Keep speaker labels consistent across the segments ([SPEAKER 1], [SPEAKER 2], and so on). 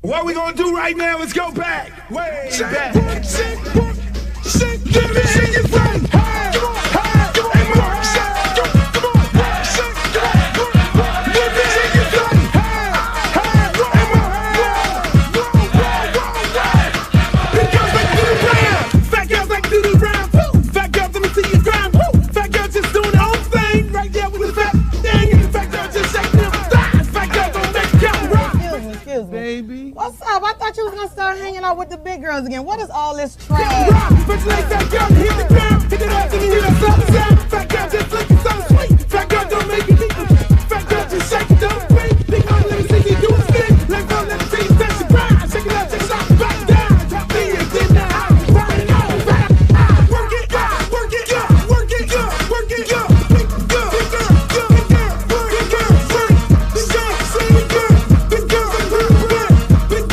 [SPEAKER 1] What we gonna do right now is go back, way back.
[SPEAKER 2] Give me your friend. Hey, come on, come on, come on. Give me your friend. Big girls like to do the round. Fat girls like to do the round. Fat girls, let me see you grind. Fat girls just doing their own thing right there with the fat thing. And the fat girls just shaking them thighs. Fat girls don't make it count right.
[SPEAKER 3] Excuse me.
[SPEAKER 1] Baby.
[SPEAKER 3] What's up? I thought you was gonna start hanging out with the big girls again. What is all this trash?
[SPEAKER 2] Bitch like that girl, hit the ground. Hit it up and you hear that sound. Fat girl just looking so sweet. Fat girl don't make it deep. Fat girl just shake it, don't break. Big girl, let me see you do a thing. Let go, let me see you touch the grind. Shake it up, just shop back down. Drop me and get the house. Burn it all back. Work it, work it, work it, work it, big girl, big girl, big girl, big girl, big girl, big girl, big girl, big girl, big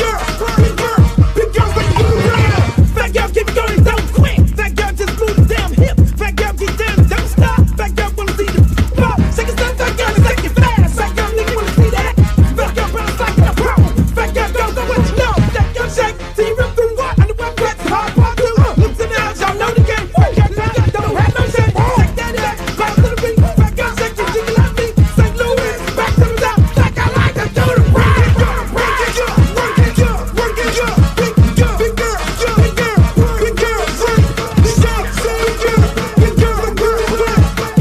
[SPEAKER 2] girl, big girls like you around. Fat girl keep going, don't quit. Fat girl just move the damn hip. Fat girl get down, don't stop. Fat girl wanna see the pop. Shake it up, fat girl, shake it fast. Fat girl nigga wanna see that. Fat girl bounce like a pro. Fat girl don't know what you know. Fat girl shake till you rip through what? On the web wet, hard part two. Looks in the house, y'all know the game. Fat girl don't have no shame. Shake that back, bounce to the beat. Fat girl shake it, jiggle like me. St. Louis, back to the top. Like I like to do the rap. Work it, work it, work it, big girl, big girl, big girl, big girl, big girl, big girl,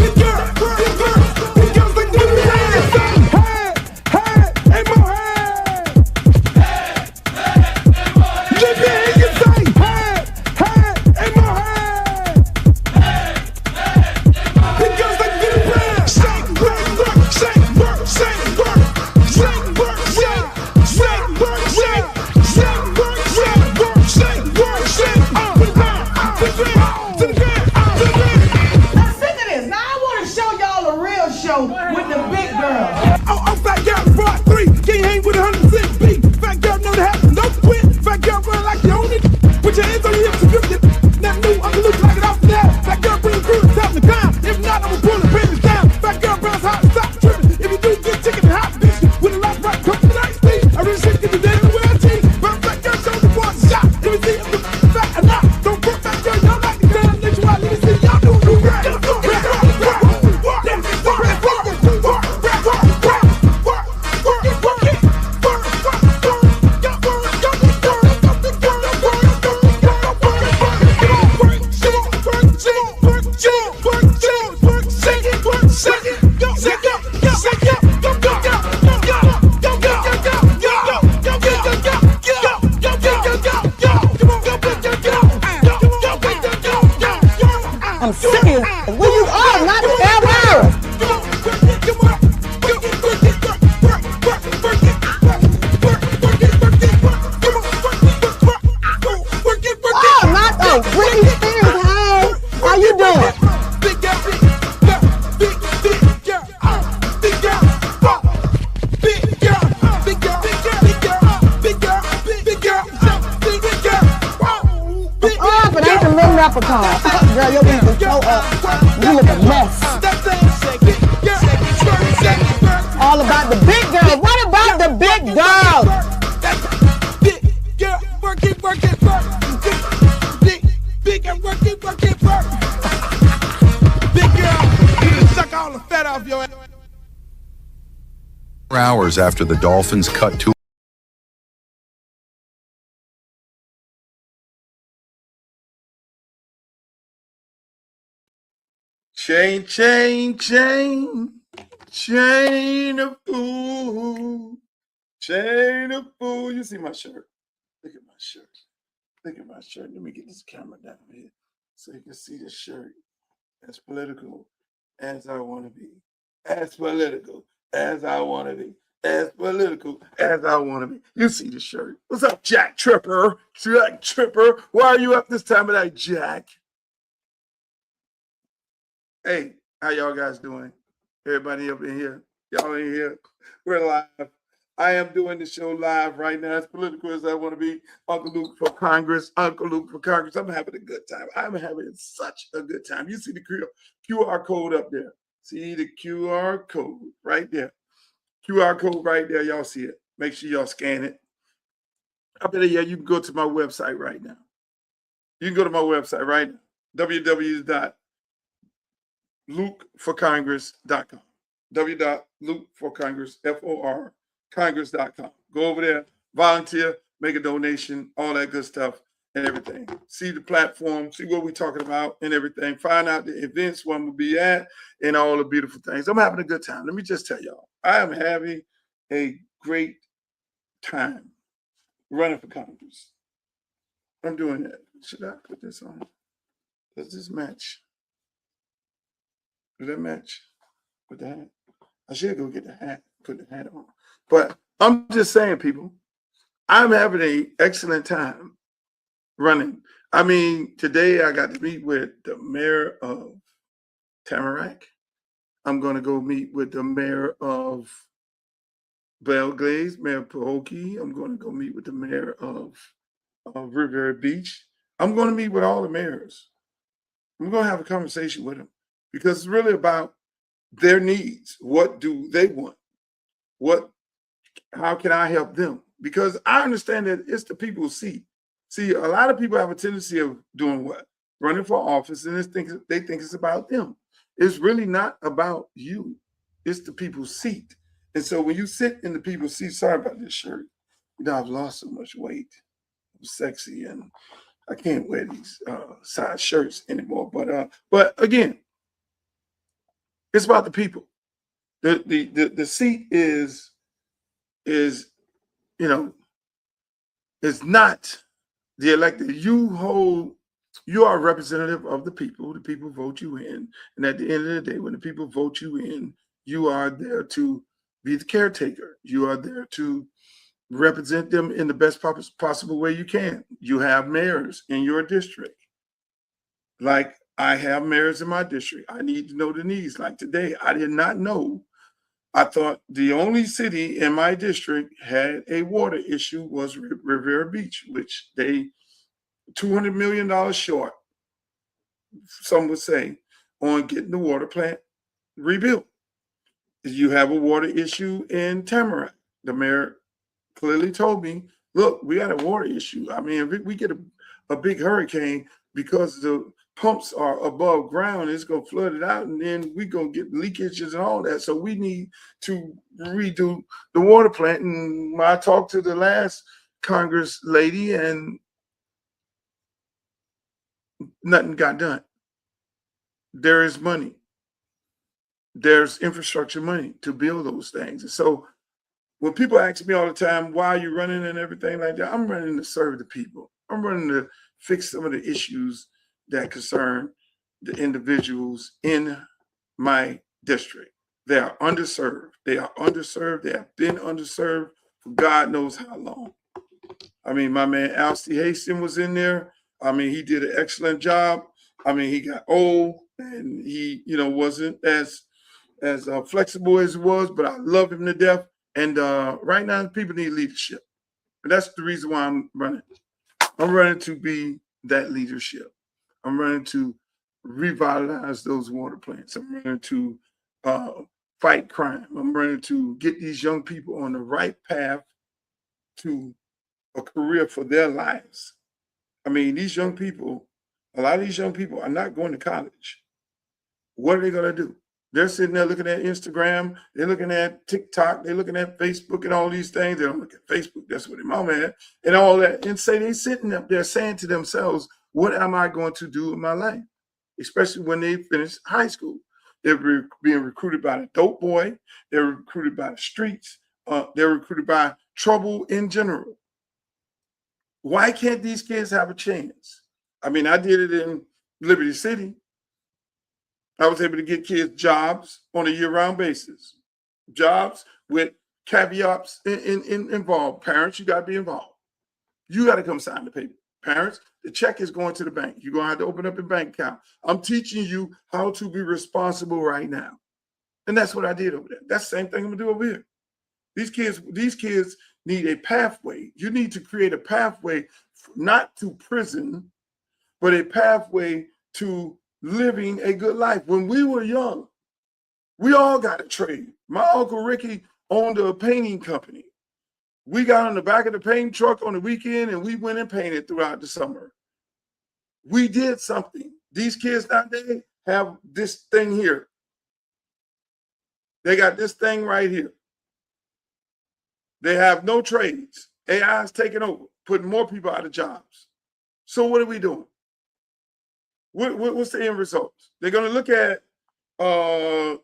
[SPEAKER 2] big girl, big girl, big girl, big girls like do the dance. Hey, mo, hey. Let me hear you say, hey, mo, hey. Big girls like do the dance. Shake, work, shake, work, shake, work, shake, work, shake, shake, work, shake, shake, work, shake, work, shake, work, shake. To the ground, to the ground, to the ground, to the ground.
[SPEAKER 3] Now listen to this. Now I want to show y'all a real show with the big girls.
[SPEAKER 2] Oh, fat girl, brought three. Can't hang with 100% beat. Fat girl, know the happen, no quit. Fat girl, run like you own it. Put your hands on your hips and grip it. Not new, I'm look like it off the now. Fat girl, bring the crew to top the ground. If not, I'ma pull the business down. Fat girl, bounce hot, stop tripping. If you do, get chicken and hot bitch. With a lot right, come to the night speed. I really shit, get the day in the world team. But fat girl, show the boy a shot. Let me see if the fat or not. Don't put fat girl, y'all like the damn nationwide. Let me see y'all do the rap.
[SPEAKER 3] I'm serious. Where you are, not ever. Oh, not the Britney Spears. Hey, how you doing? Up and ain't the little leprechaun. Girl, your knees are so up. You look a mess. All about the big girls. What about the big girls?
[SPEAKER 2] Big girl, work it, work it, work. Big girl, work it, work it, work. Big girl, you just suck all the fat off your ass.
[SPEAKER 4] Hours after the Dolphins cut to
[SPEAKER 1] Chain, chain, chain, chain of fool, chain of fool. You see my shirt? Look at my shirt. Look at my shirt. Let me get this camera down here so you can see the shirt. As political as I want to be. As political as I want to be. As political as I want to be. You see the shirt. What's up, Jack Tripper? Jack Tripper. Why are you up this time of night, Jack? Hey, how y'all guys doing? Everybody up in here? Y'all in here? We're live. I am doing the show live right now. As political as I want to be. Uncle Luke for Congress. Uncle Luke for Congress. I'm having a good time. I'm having such a good time. You see the QR code up there. See the QR code right there. QR code right there. Y'all see it. Make sure y'all scan it. I better, yeah, you can go to my website right now. You can go to my website right now, www.lukeforcongress.com. www.lukeforcongress, Congress.com. Go over there, volunteer, make a donation, all that good stuff and everything. See the platform, see what we're talking about and everything. Find out the events where I'm going to be at and all the beautiful things. I'm having a good time. Let me just tell y'all, I am having a great time running for Congress. I'm doing that. Should I put this on? Does this match? Does that match with the hat? I should go get the hat, put the hat on. But I'm just saying, people, I'm having an excellent time running. I mean, today I got to meet with the mayor of Tamarack. I'm going to go meet with the mayor of Belglaze, Mayor Pahokee. I'm going to go meet with the mayor of Riviera Beach. I'm going to meet with all the mayors. I'm going to have a conversation with them because it's really about their needs. What do they want? How can I help them? Because I understand that it's the people's seat. See, a lot of people have a tendency of doing what? Running for office, and they think it's about them. It's really not about you. It's the people's seat. And so when you sit in the people's seat, sorry about this shirt. You know, I've lost so much weight. I'm sexy, and I can't wear these size shirts anymore. But again, it's about the people. The seat is is not the elected. You are a representative of the people. The people vote you in. And at the end of the day, when the people vote you in, you are there to be the caretaker. You are there to represent them in the best possible way you can. You have mayors in your district. Like I have mayors in my district. I need to know the needs. Like today, I did not know. I thought the only city in my district had a water issue was Riviera Beach, which they $200 million short, some would say, on getting the water plant rebuilt. You have a water issue in Tamarack. The mayor clearly told me, look, we got a water issue. I mean, if we get a big hurricane, because the pumps are above ground, it's going to flood it out, and then we're going to get leakages and all that. So we need to redo the water plant. And I talked to the last Congress lady, and nothing got done. There is money. There's infrastructure money to build those things. And so when people ask me all the time, why are you running and everything like that? I'm running to serve the people. I'm running to fix some of the issues that concern the individuals in my district. They are underserved. They are underserved. They have been underserved for God knows how long. I mean, my man Unlce Hastings was in there. I mean, he did an excellent job. I mean, he got old and he, wasn't as flexible as he was, but I love him to death. And right now, people need leadership. And that's the reason why I'm running. I'm running to be that leadership. I'm running to revitalize those water plants. I'm running to fight crime. I'm running to get these young people on the right path to a career for their lives. I mean, these young people, a lot of these young people are not going to college. What are they going to do? They're sitting there looking at Instagram. They're looking at TikTok. They're looking at Facebook and all these things. They don't look at Facebook. That's what their mama had and all that. And say they're sitting up there saying to themselves, what am I going to do in my life? Especially when they finish high school. They're being recruited by the dope boy. They're recruited by the streets. They're recruited by trouble in general. Why can't these kids have a chance? I mean, I did it in Liberty City. I was able to get kids jobs on a year-round basis. Jobs with caveats involved. Parents, you got to be involved. You got to come sign the paper. Parents, the check is going to the bank. You're going to have to open up a bank account. I'm teaching you how to be responsible right now. And that's what I did over there. That's the same thing I'm going to do over here. These kids need a pathway. You need to create a pathway, not to prison, but a pathway to living a good life. When we were young, we all got a trade. My Uncle Ricky owned a painting company. We got on the back of the paint truck on the weekend and we went and painted throughout the summer. We did something. These kids nowadays have this thing here. They got this thing right here. They have no trades. AI is taking over, putting more people out of jobs. So what are we doing? What's the end results? They're going to look at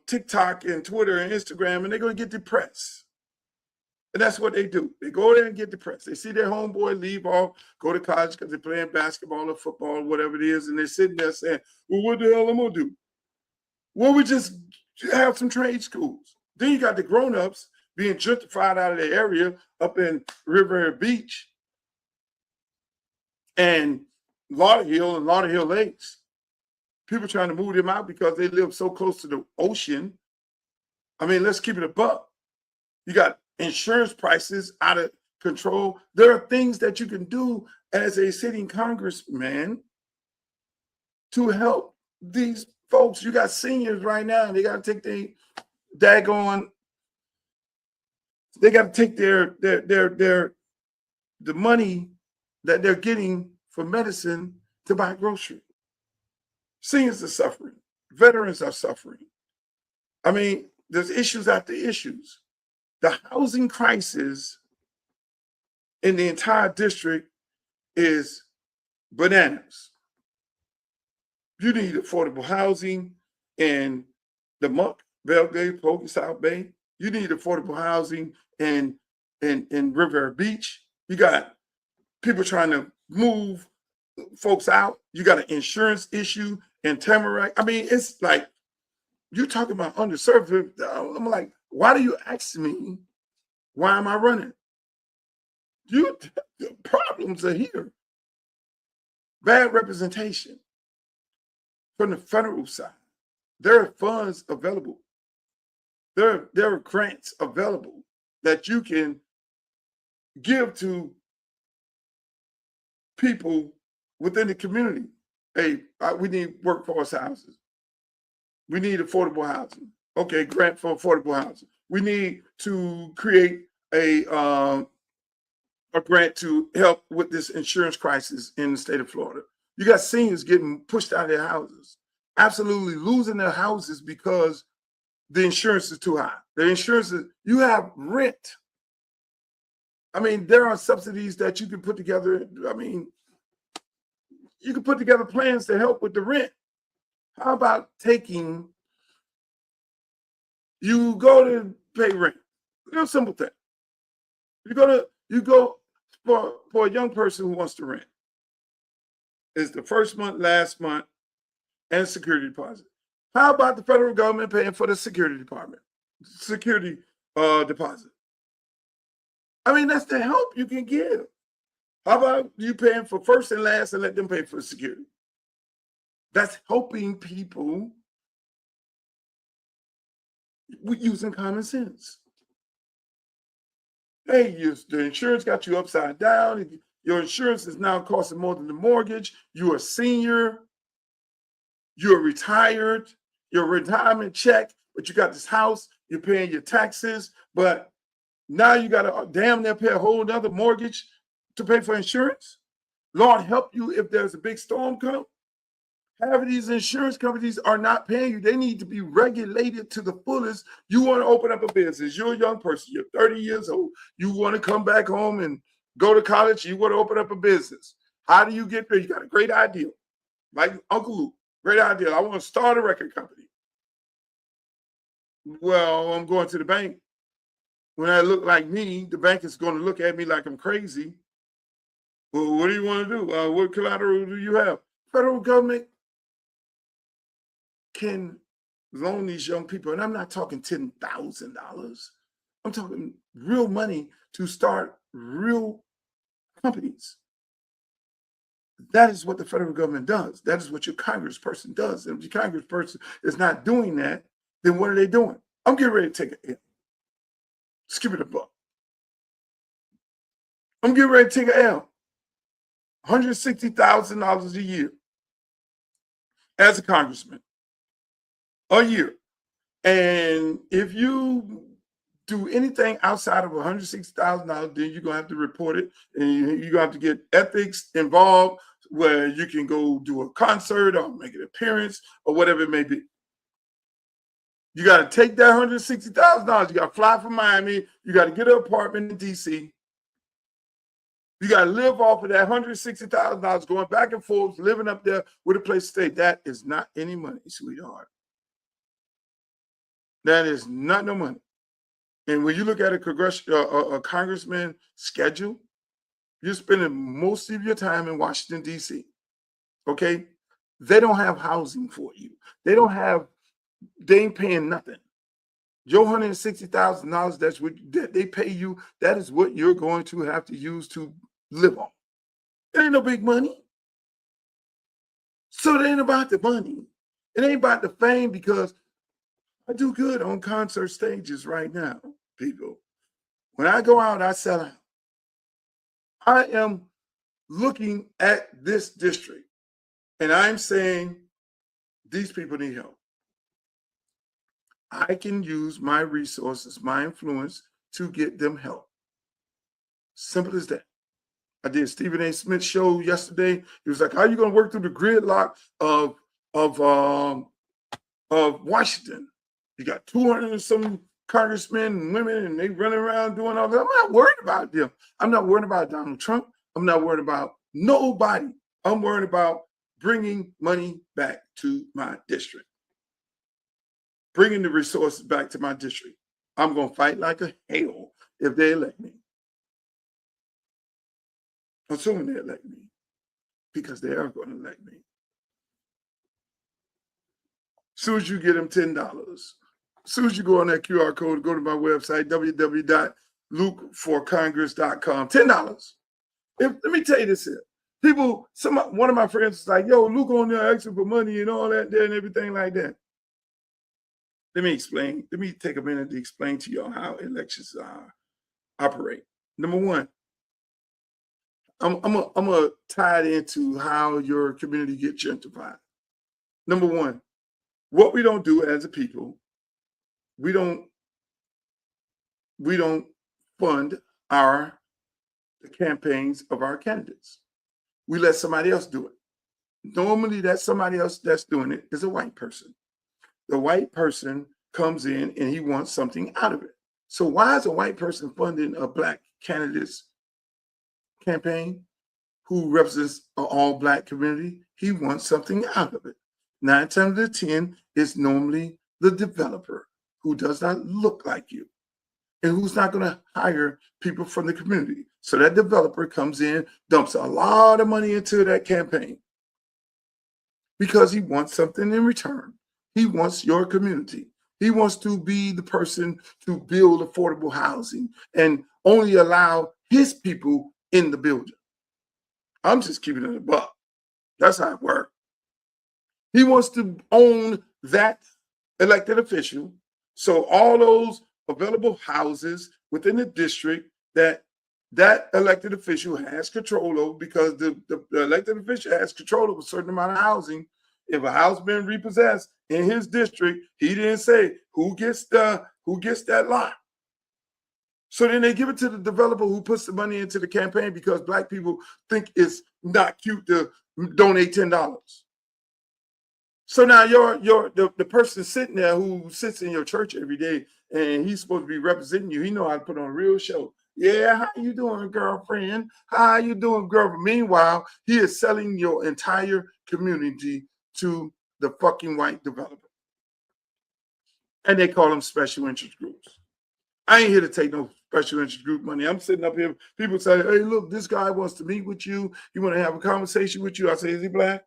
[SPEAKER 1] TikTok and Twitter and Instagram, and they're going to get depressed. And that's what they do. They go there and get depressed. They see their homeboy leave off, go to college because they're playing basketball or football or whatever it is, and they're sitting there saying, well, what the hell am I going to do? Well, we just have some trade schools. Then you got the grown-ups being gentrified out of their area up in River Beach and Lauderhill and Lauderhill Lakes. People trying to move them out because they live so close to the ocean. I mean, let's keep it a buck. You got insurance prices out of control. There are things that you can do as a sitting congressman to help these folks. You got seniors right now, and they got to take the daggone, they got to take the money that they're getting for medicine to buy groceries. Seniors are suffering. Veterans are suffering. I mean, there's issues after issues. The housing crisis in the entire district is bananas. You need affordable housing in the Muck, Belgrade, Polk, South Bay. You need affordable housing in River Beach. You got people trying to move folks out. You got an insurance issue in Tamarack. I mean, it's like, you're talking about underserved. I'm like, why do you ask me, why am I running? The problems are here. Bad representation from the federal side. There are funds available. There are grants available that you can give to people within the community. Hey, we need workforce houses. We need affordable housing. Okay, grant for affordable housing. We need to create a grant to help with this insurance crisis in the state of Florida. You got seniors getting pushed out of their houses, absolutely losing their houses because the insurance is too high. The insurance is, you have rent. I mean, there are subsidies that you can put together. I mean, you can put together plans to help with the rent. How about taking, you go to pay rent, real simple thing. You go for a young person who wants to rent. It's the first month, last month, and security deposit. How about the federal government paying for the security deposit? I mean, that's the help you can give. How about you paying for first and last and let them pay for the security? That's helping people with using common sense. Hey, the insurance got you upside down. Your insurance is now costing more than the mortgage. You're a senior. You're retired. Your retirement check, but you got this house. You're paying your taxes, but now you got to damn near pay a whole other mortgage to pay for insurance. Lord help you if there's a big storm come. Half of these insurance companies are not paying you. They need to be regulated to the fullest. You want to open up a business. You're a young person. You're 30 years old. You want to come back home and go to college. You want to open up a business. How do you get there? You got a great idea. Like Uncle Luke, great idea. I want to start a record company. Well, I'm going to the bank. When I look like me, the bank is going to look at me like I'm crazy. Well, what do you want to do? What collateral do you have? Federal government can loan these young people, and I'm not talking $10,000. I'm talking real money to start real companies. That is what the federal government does. That is what your congressperson does. And if your congressperson is not doing that, then what are they doing? I'm getting ready to take it in. Skip it a buck. I'm getting ready to take an L. $160,000 a year as a congressman. A year. And if you do anything outside of $160,000, then you're gonna have to report it, and you're gonna have to get ethics involved, where you can go do a concert or make an appearance or whatever it may be. You got to take that $160,000. You got to fly from Miami. You got to get an apartment in DC. You got to live off of that $160,000, going back and forth, living up there with a place to stay. That is not any money, sweetheart. That is not no money. And when you look at a congressman's schedule, you're spending most of your time in Washington, D.C. Okay? They don't have housing for you. They ain't paying nothing. Your $160,000, that's what they pay you. That is what you're going to have to use to live on. It ain't no big money. So it ain't about the money. It ain't about the fame, because I do good on concert stages right now, people. When I go out, I sell out. I am looking at this district and I'm saying these people need help. I can use my resources, my influence to get them help. Simple as that. I did Stephen A. Smith's show yesterday. He was like, how are you going to work through the gridlock of Washington? You got 200 and some congressmen and women, and they running around doing all that. I'm not worried about them. I'm not worried about Donald Trump. I'm not worried about nobody. I'm worried about bringing money back to my district, bringing the resources back to my district. I'm going to fight like a hell if they elect me. Assuming they elect me, because they are going to elect me. As soon as you get them $10, as soon as you go on that QR code, go to my website, www.lukeforcongress.com, $10. Let me tell you this here. One of my friends was like, yo, Luke on there asking for money and all that there and everything like that. Let me explain. Let me take a minute to explain to y'all how elections operate. Number one, I'm gonna tie it into how your community gets gentrified. Number one, what we don't do as a people, we don't fund the campaigns of our candidates. We let somebody else do it. Normally, that somebody else that's doing it is a white person. The white person comes in and he wants something out of it. So why is a white person funding a black candidate's campaign who represents an all-black community? He wants something out of it. 9 times out of 10 is normally the developer who does not look like you and who's not going to hire people from the community. So that developer comes in, dumps a lot of money into that campaign because he wants something in return. He wants your community. He wants to be the person to build affordable housing and only allow his people in the building. I'm just keeping it a buck. That's how it works. He wants to own that elected official. So all those available houses within the district that elected official has control over, because the elected official has control over a certain amount of housing. If a house been repossessed in his district, he didn't say who gets that lot. So then they give it to the developer who puts the money into the campaign because black people think it's not cute to donate $10. So now the person sitting there who sits in your church every day and he's supposed to be representing you, he know how to put on a real show. Yeah, how you doing, girlfriend? How you doing, girlfriend? Meanwhile, he is selling your entire community to the fucking white developer. And they call them special interest groups. I ain't here to take no special interest group money. I'm sitting up here. People say, hey, look, this guy wants to meet with you. He want to have a conversation with you. I say, is he black?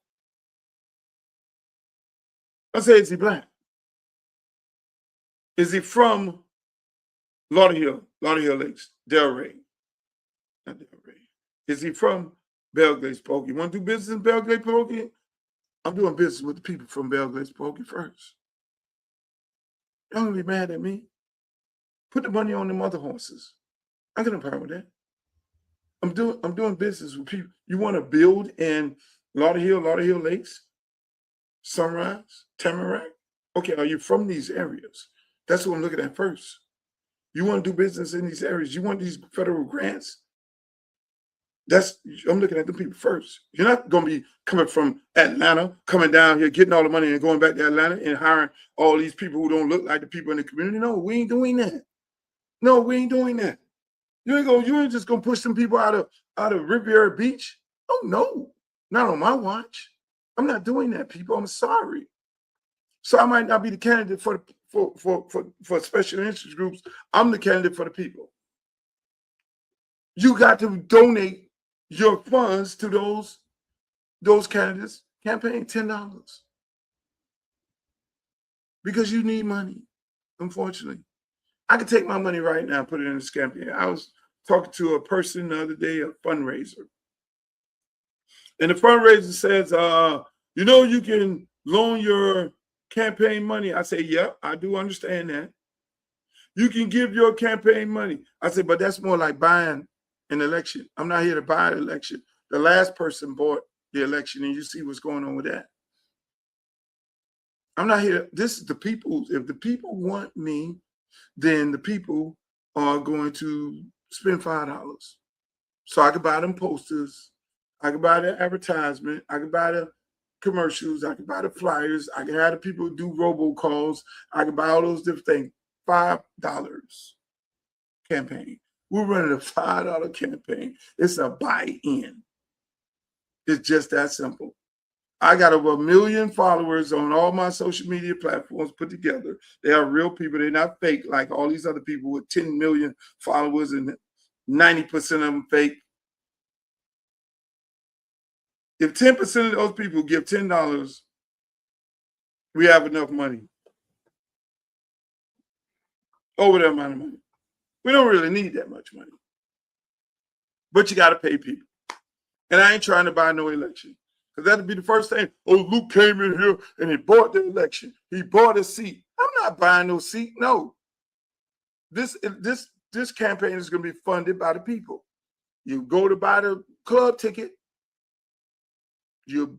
[SPEAKER 1] I say, is he black? Is he from Lauderhill Lakes, Delray? Not Delray. Is he from Belgrade Pokey? You want to do business in Belgrade Pokey? I'm doing business with the people from Belgrade Pokey first. Y'all gonna be mad at me? Put the money on them other horses. I got no problem with that. I'm doing business with people. You want to build in Lauderhill Lakes, Sunrise, Tamarack? Okay, are you from these areas? That's what I'm looking at first. You want to do business in these areas. You want these federal grants. I'm looking at the people first. You're not going to be coming from Atlanta, coming down here, getting all the money and going back to Atlanta and hiring all these people who don't look like the people in the community. No, we ain't doing that. No, we ain't doing that. You ain't just gonna push some people out of Riviera Beach. Oh no, not on my watch. I'm not doing that, people. I'm sorry. So I might not be the candidate for special interest groups. I'm the candidate for the people. You got to donate your funds to those candidates. Campaign $10 because you need money. Unfortunately, I could take my money right now and put it in this campaign. I was talking to a person the other day, a fundraiser, and the fundraiser says, you can loan your campaign money. I say, yep, I do understand that. You can give your campaign money. I said, but that's more like buying an election. I'm not here to buy an election. The last person bought the election, and you see what's going on with that. I'm not here. This is the people. If the people want me, then the people are going to spend $5. So I could buy them posters. I could buy the advertisement. I could buy the commercials. I could buy the flyers. I could have the people do robocalls. I could buy all those different things. $5 campaign. We're running a $5 campaign. It's a buy-in. It's just that simple. I got over 1 million followers on all my social media platforms put together. They are real people. They're not fake like all these other people with 10 million followers and 90% of them fake. If 10% of those people give $10, we have enough money. Over that amount of money. We don't really need that much money. But you got to pay people. And I ain't trying to buy no election. Because that'd be the first thing. Oh, Luke came in here and he bought the election. He bought a seat. I'm not buying no seat. No. This campaign is going to be funded by the people. You go to buy the club ticket. You're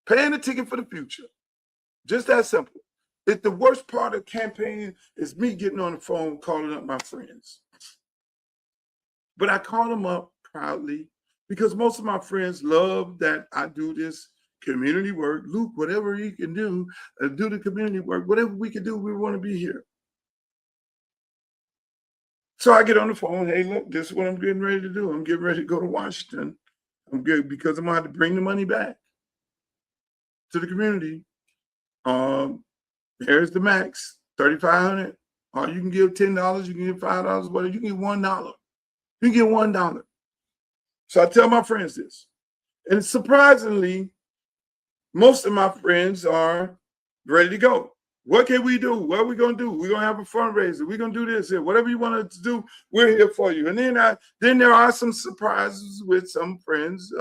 [SPEAKER 1] paying the ticket for the future. Just that simple. It's the worst part of campaigning is me getting on the phone, calling up my friends. But I call them up proudly because most of my friends love that I do this community work. Luke, whatever you can do the community work. Whatever we can do, we want to be here. So I get on the phone. Hey, look, this is what I'm getting ready to do. I'm getting ready to go to Washington. I'm good because I'm going to have to bring the money back to the community. Here's the max, $3,500. Or you can give $10, you can give $5, whatever. You can give $1. You can get $1. So I tell my friends this. And surprisingly, most of my friends are ready to go. What can we do? What are we going to do? We're going to have a fundraiser. We're going to do this here. Whatever you want us to do, we're here for you. And then there are some surprises with some friends.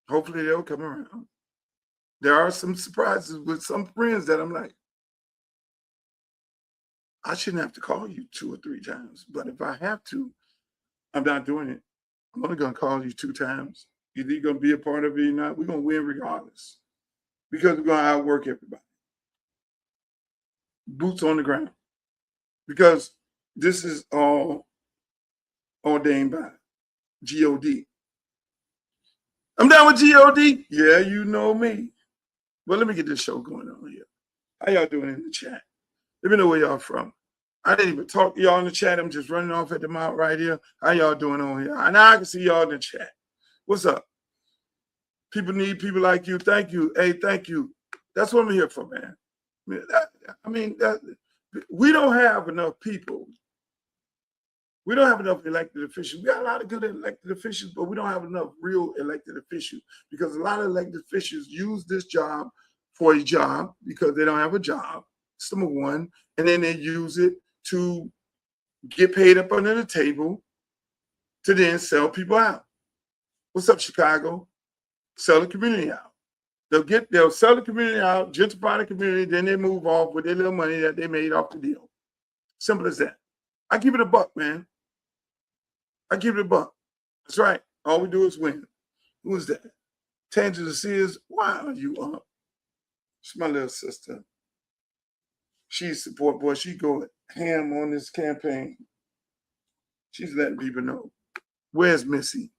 [SPEAKER 1] Hopefully they'll come around. There are some surprises with some friends that I'm like, I shouldn't have to call you 2 or 3 times. But if I have to, I'm not doing it. I'm only going to call you 2 times. Either you're going to be a part of it or not. We're going to win regardless. Because we're going to outwork everybody. Boots on the ground. Because this is all ordained by G-O-D. I'm down with G-O-D. Yeah, you know me. Well, let me get this show going on here. How y'all doing in the chat? Let me know where y'all from. I didn't even talk to y'all in the chat. I'm just running off at the mouth right here. How y'all doing on here? And now I can see y'all in the chat. What's up? People need people like you. Thank you. Hey, thank you. That's what I'm here for, man. We don't have enough people. We don't have enough elected officials. We got a lot of good elected officials, but we don't have enough real elected officials because a lot of elected officials use this job for a job because they don't have a job. That's number one. And then they use it to get paid up under the table to then sell people out. What's up, Chicago? Sell the community out. They'll sell the community out, gentrify the community, then they move off with their little money that they made off the deal. Simple as that. I give it a buck, man. I give it a buck. That's right. All we do is win. Who is that? Tangela Sears, why are you up? It's my little sister. She's support boy. She go ham on this campaign. She's letting people know. Where's Missy?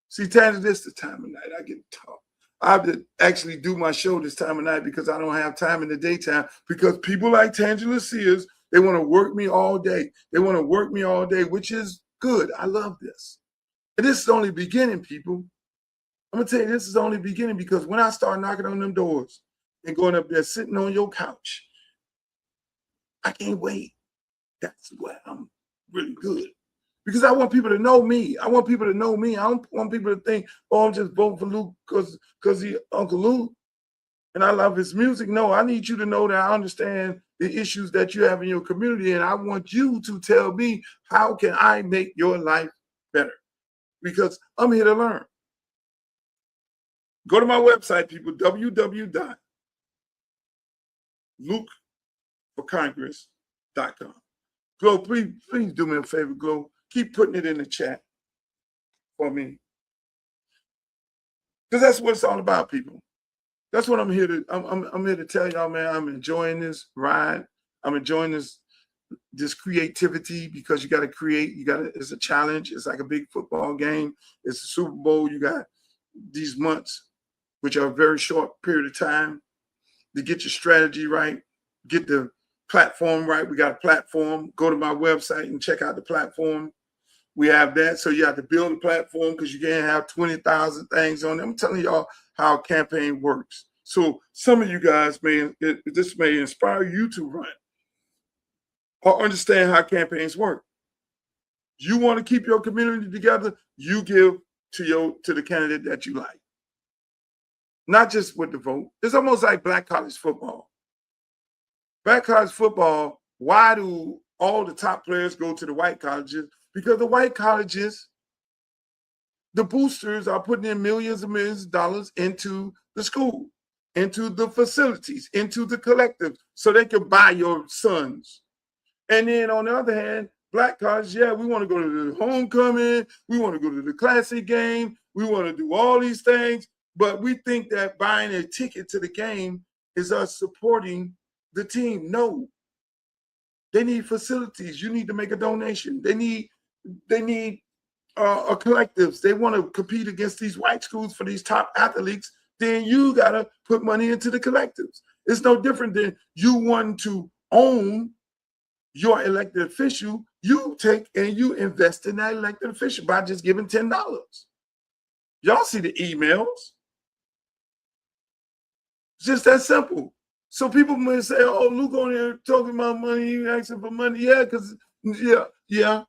[SPEAKER 1] See, Tanya, this the time of night I get to talk. I have to actually do my show this time of night because I don't have time in the daytime, because people like Tangela Sears, they want to work me all day. They want to work me all day, which is good. I love this. And this is only beginning, people. I'm going to tell you, this is only beginning, because when I start knocking on them doors and going up there, sitting on your couch, I can't wait. That's where I'm really good. Because I want people to know me. I want people to know me. I don't want people to think, oh, I'm just voting for Luke because he's Uncle Luke and I love his music. No, I need you to know that I understand the issues that you have in your community, and I want you to tell me, how can I make your life better? Because I'm here to learn. Go to my website, people, www.lukeforcongress.com. Glo, please do me a favor, Glo. Keep putting it in the chat for me. Because that's what it's all about, people. That's what I'm here to, I'm here to tell y'all, man. I'm enjoying this ride. I'm enjoying this creativity, because you got to create. It's a challenge. It's like a big football game. It's a Super Bowl. You got these months, which are a very short period of time, to get your strategy right, get the platform right. We got a platform. Go to my website and check out the platform. We have that. So you have to build a platform, because you can't have 20,000 things on it. I'm telling y'all how a campaign works. So some of you guys this may inspire you to run or understand how campaigns work. You want to keep your community together, you give to the candidate that you like. Not just with the vote. It's almost like black college football. Black college football, why do all the top players go to the white colleges? Because the white colleges, the boosters are putting in millions and millions of dollars into the school, into the facilities, into the collectives, so they can buy your sons. And then on the other hand, black colleges, yeah, we want to go to the homecoming, we want to go to the classic game, we want to do all these things, but we think that buying a ticket to the game is us supporting the team. No. They need facilities. You need to make a donation. They need collectives. They want to compete against these white schools for these top athletes. Then you got to put money into the collectives. It's no different than you wanting to own your elected official. You take and you invest in that elected official by just giving $10. Y'all see the emails. It's just that simple. So people may say, oh, Luke on here talking about money, you asking for money. Yeah, because, yeah.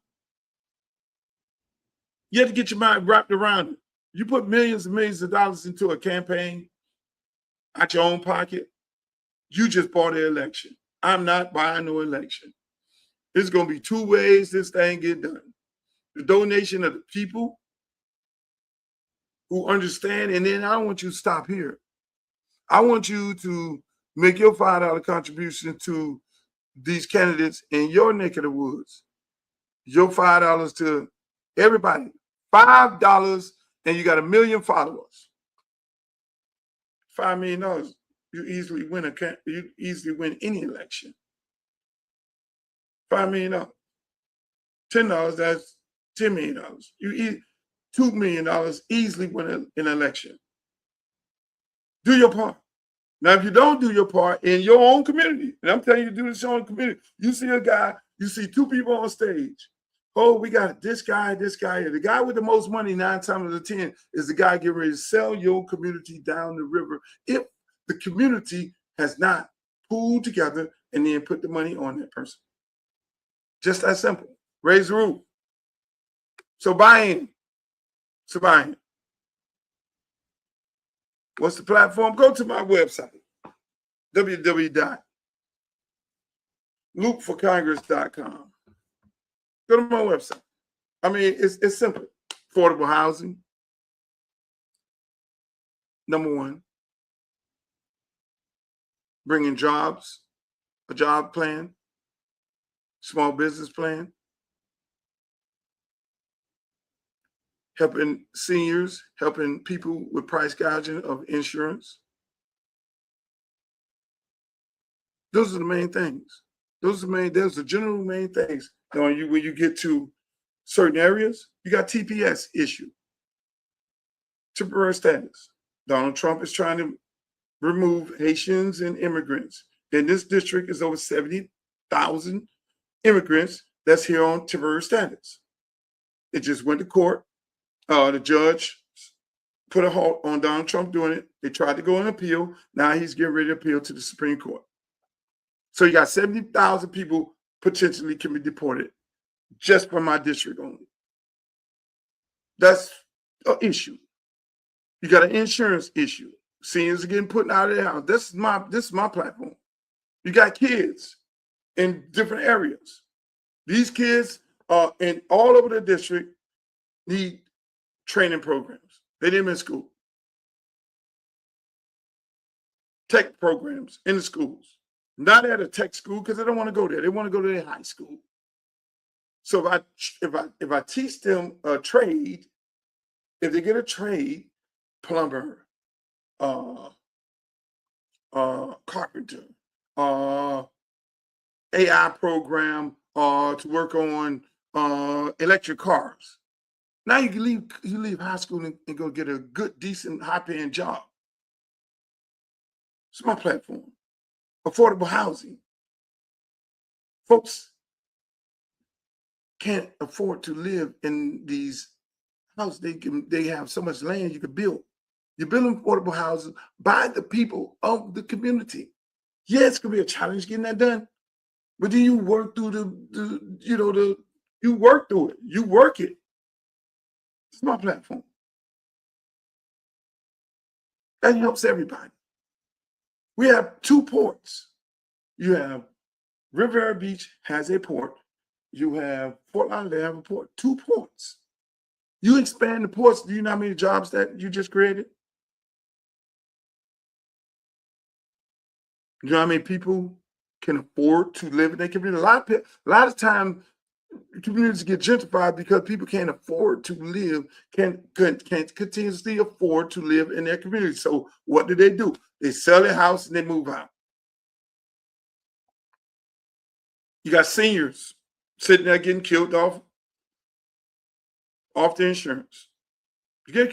[SPEAKER 1] You have to get your mind wrapped around it. You put millions and millions of dollars into a campaign out your own pocket, you just bought an election. I'm not buying no election. There's going to be two ways this thing get done. The donation of the people who understand, and then I don't want you to stop here. I want you to make your $5 contribution to these candidates in your neck of the woods. Your $5 to everybody. $5, and you got 1 million followers. $5 million, you easily win any election. $5 million. $10, that's $10 million. You $2 million easily win an election. Do your part. Now, if you don't do your part in your own community, and I'm telling you to do this in your own community, you see a guy, you see two people on stage. Oh, we got this guy. The guy with the most money 9 times out of 10 is the guy getting ready to sell your community down the river if the community has not pooled together and then put the money on that person. Just that simple. Raise the roof. So buy in. What's the platform? Go to my website, www.lukeforcongress.com. Go to my website. I mean, it's simple. Affordable housing, number one. Bringing jobs, a job plan, small business plan. Helping seniors, helping people with price gouging of insurance. Those are the main things. Those are there's the general main things. Now, when you get to certain areas, you got TPS issue, temporary status. Donald Trump is trying to remove Haitians and immigrants. In this district is over 70,000 immigrants that's here on temporary status. It just went to court. The judge put a halt on Donald Trump doing it. They tried to go on appeal. Now he's getting ready to appeal to the Supreme Court. So you got 70,000 people potentially can be deported just from my district only. That's an issue. You got an insurance issue. Seniors are getting put out of their house. This is my platform. You got kids in different areas. These kids are in all over the district need training programs. They didn't in school. Tech programs in the schools. Not at a tech school because they don't want to go there. They want to go to their high school. So if I teach them a trade, if they get a trade, plumber, carpenter, AI program, to work on electric cars. Now you can leave high school and go get a good, decent, high-paying job. It's my platform. Affordable housing. Folks can't afford to live in these houses. They have so much land you could build. You're building affordable houses by the people of the community. Yeah, it's gonna be a challenge getting that done, but then you work through you work through it. You work it. It's my platform. That helps everybody. We have 2 ports. You have Riviera Beach has a port. You have Fort Lauderdale have a port. 2 ports. You expand the ports. Do you know how many jobs that you just created? You know how many people can afford to live in their community? A lot of times, communities get gentrified because people can't afford to live, can't continuously afford to live in their community. So what do? They sell their house and they move out. You got seniors sitting there getting killed off the insurance. You got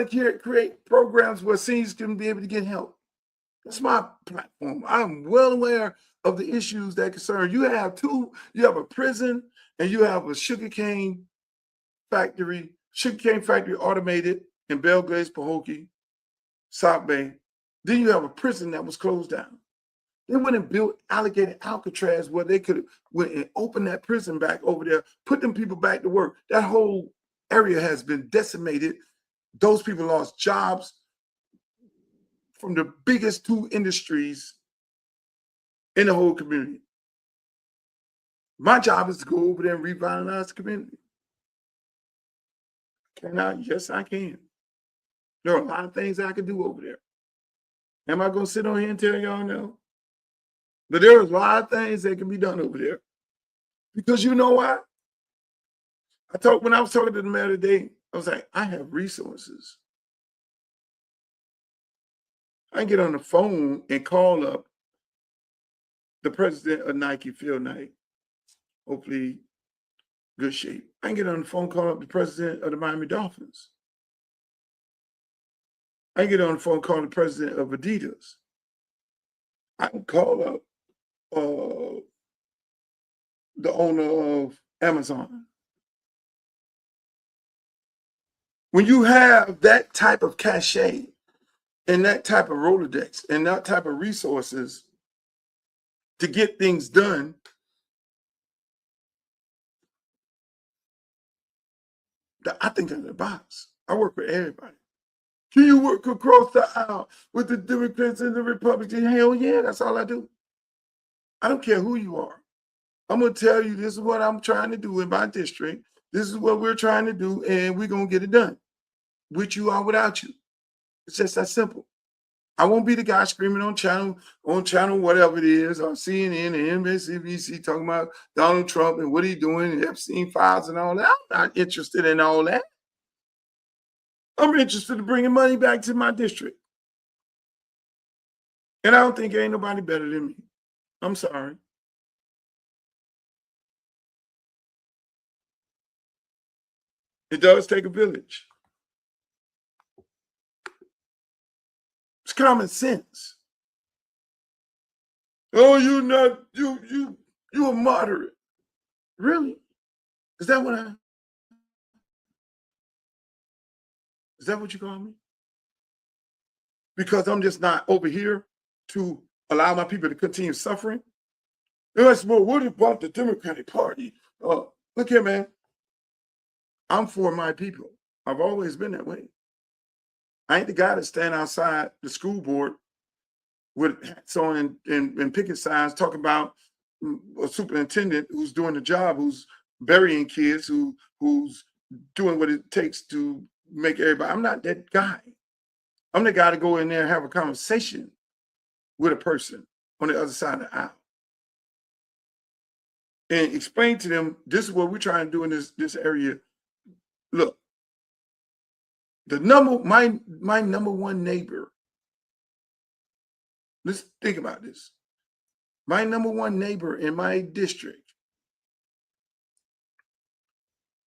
[SPEAKER 1] to create programs where seniors can be able to get help. That's my platform. I'm well aware of the issues that concern. You have a prison and you have a sugarcane factory automated in Belgrade, Pahokee, South Bay. Then you have a prison that was closed down. They went and built alligator Alcatraz where they could went and open that prison back over there, put them people back to work. That whole area has been decimated. Those people lost jobs from the biggest 2 industries in the whole community. My job is to go over there and revitalize the community. Can I? Yes, I can. There are a lot of things I can do over there. Am I going to sit on here and tell y'all no? But there are a lot of things that can be done over there. Because you know what? When I was talking to the mayor today, I was like, I have resources. I can get on the phone and call up the president of Nike, Phil Knight. Hopefully, good shape. I can get on the phone, call up the president of the Miami Dolphins. I can get on the phone, call the president of Adidas. I can call up the owner of Amazon. When you have that type of cachet and that type of Rolodex and that type of resources to get things done, I think I'm the boss. I work with everybody. Can you work across the aisle with the Democrats and the Republicans? Hell yeah, that's all I do. I don't care who you are. I'm going to tell you this is what I'm trying to do in my district. This is what we're trying to do, and we're going to get it done. With you or without you. It's just that simple. I won't be the guy screaming on channel whatever it is, or CNN and MSNBC talking about Donald Trump and what he's doing and Epstein files and all that. I'm not interested in all that. I'm interested in bringing money back to my district. And I don't think ain't nobody better than me. I'm sorry. It does take a village. It's common sense. Oh, you a moderate. Really? Is that what you call me? Because I'm just not over here to allow my people to continue suffering? Yes, well, what about the Democratic Party? Look here, man. I'm for my people. I've always been that way. I ain't the guy to stand outside the school board with hats on and picket signs talking about a superintendent who's doing the job, who's burying kids, who's doing what it takes to make everybody. I'm not that guy. I'm the guy to go in there and have a conversation with a person on the other side of the aisle and explain to them, this is what we're trying to do in this area. Look, my number one neighbor, let's think about this. My number one neighbor in my district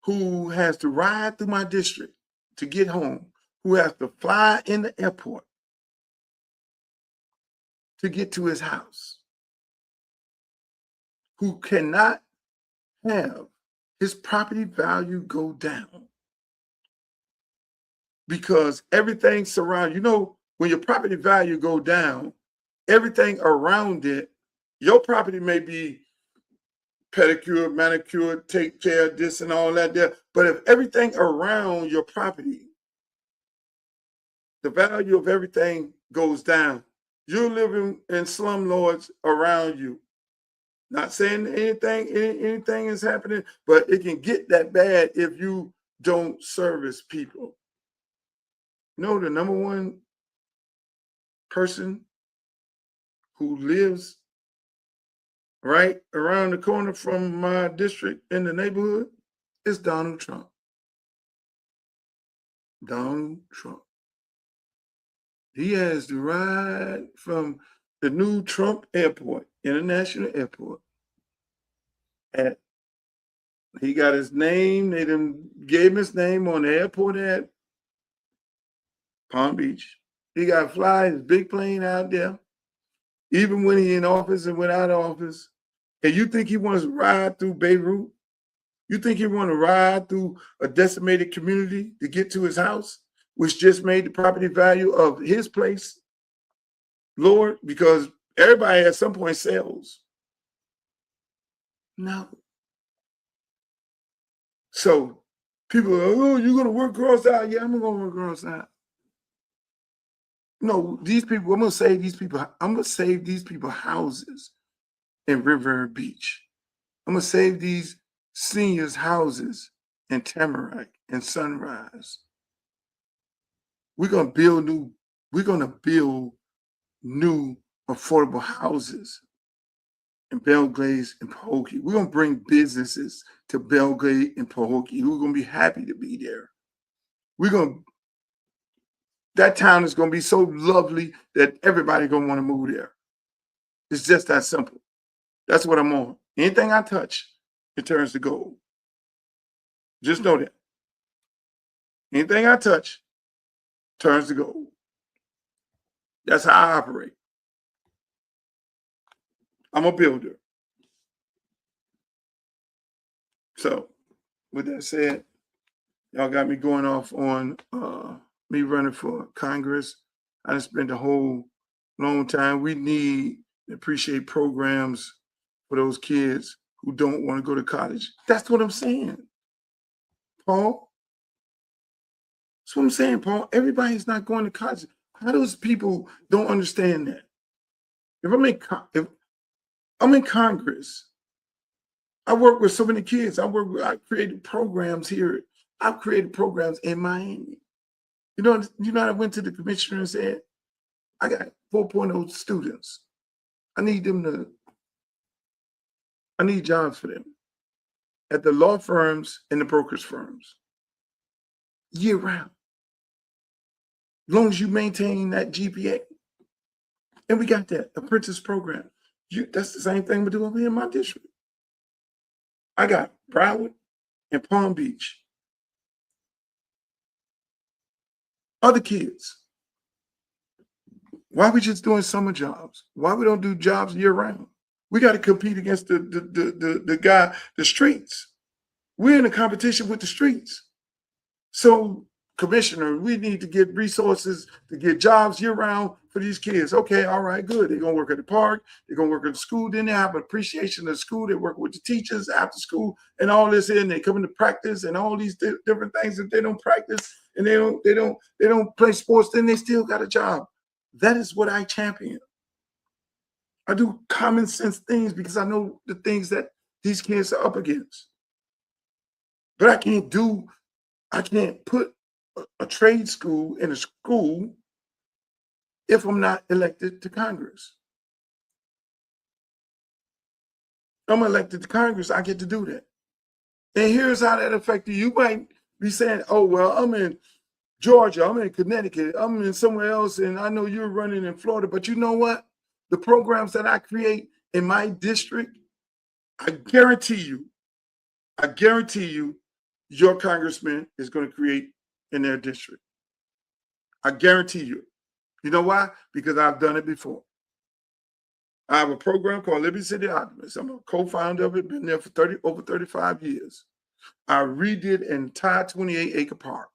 [SPEAKER 1] who has to ride through my district to get home, who has to fly in the airport to get to his house, who cannot have his property value go down because everything surrounds, when your property value go down, everything around it, your property may be pedicure, manicure, take care of this and all that there. But if everything around your property, the value of everything goes down, you're living in slumlords around you. Not saying anything is happening, but it can get that bad if you don't service people. The number one person who lives right around the corner from my district in the neighborhood is Donald Trump. Donald Trump. He has to ride from the new Trump Airport, International Airport. He got his name, they gave him his name on the airport at Palm Beach. He got to fly his big plane out there, even when he's in office and without office. And you think he wants to ride through Beirut? You think he want to ride through a decimated community to get to his house, which just made the property value of his place lower because everybody at some point sells? No. So people are, oh, you're going to work across out? Yeah, I'm going to work across out. No, these people, I'm going to save these people. I'm going to save these people houses in River Beach. I'm going to save these seniors' houses in Tamarack and Sunrise. We're going to build new affordable houses in Belgrade and Pahokee. We're going to bring businesses to Belgrade and Pahokee. We're going to be happy to be there. That town is going to be so lovely that everybody's going to want to move there. It's just that simple. That's what I'm on. Anything I touch, it turns to gold. Just know that. Anything I touch turns to gold. That's how I operate. I'm a builder. So, with that said, y'all got me going off on me running for Congress. I done spent a whole long time. We need to appreciate programs for those kids who don't want to go to college. That's what I'm saying, Paul. That's what I'm saying, Paul. Everybody's not going to college. How those people don't understand that? If I'm in Congress, I work with so many kids. I created programs here. I've created programs in Miami. I went to the commissioner and said, I got 4.0 students. I need jobs for them at the law firms and the brokerage firms year round. As long as you maintain that GPA. And we got that apprentice program. That's the same thing we do over here in my district. I got Broward and Palm Beach. Other kids. Why are we just doing summer jobs? Why we don't do jobs year round? We got to compete against the guy, the streets. We're in a competition with the streets. So, Commissioner, we need to get resources to get jobs year round for these kids. Okay, all right, good. They're going to work at the park. They're going to work at the school. Then they have an appreciation of the school. They work with the teachers after school and all this. And they come into practice and all these different things. If they don't practice and they don't play sports, then they still got a job. That is what I champion. I do common sense things because I know the things that these kids are up against. But I can't put a trade school in a school if I'm not elected to Congress. I'm elected to Congress, I get to do that. And here's how that affected you. You might be saying, oh, well, I'm in Georgia, I'm in Connecticut, I'm in somewhere else, and I know you're running in Florida. But you know what? The programs that I create in my district, I guarantee you, your congressman is going to create in their district. I guarantee you. You know why? Because I've done it before. I have a program called Liberty City Optimists. I'm a co-founder of it, been there for over 35 years. I redid an entire 28-acre park.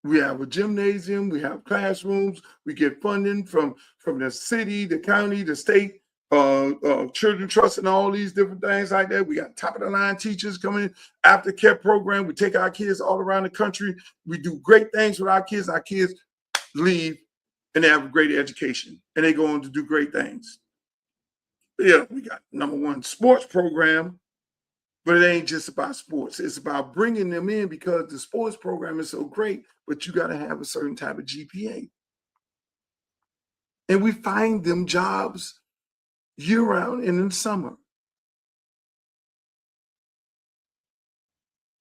[SPEAKER 1] We have a gymnasium, we have classrooms, we get funding from the city, the county, the state, children trust and all these different things like that. We got top of the line teachers coming in, aftercare program. We take our kids all around the country. We do great things with our kids. Our kids leave and they have a great education and they go on to do great things. Yeah, we got #1 sports program, but it ain't just about sports. It's about bringing them in because the sports program is so great, but you got to have a certain type of GPA. And we find them jobs year round and in the summer.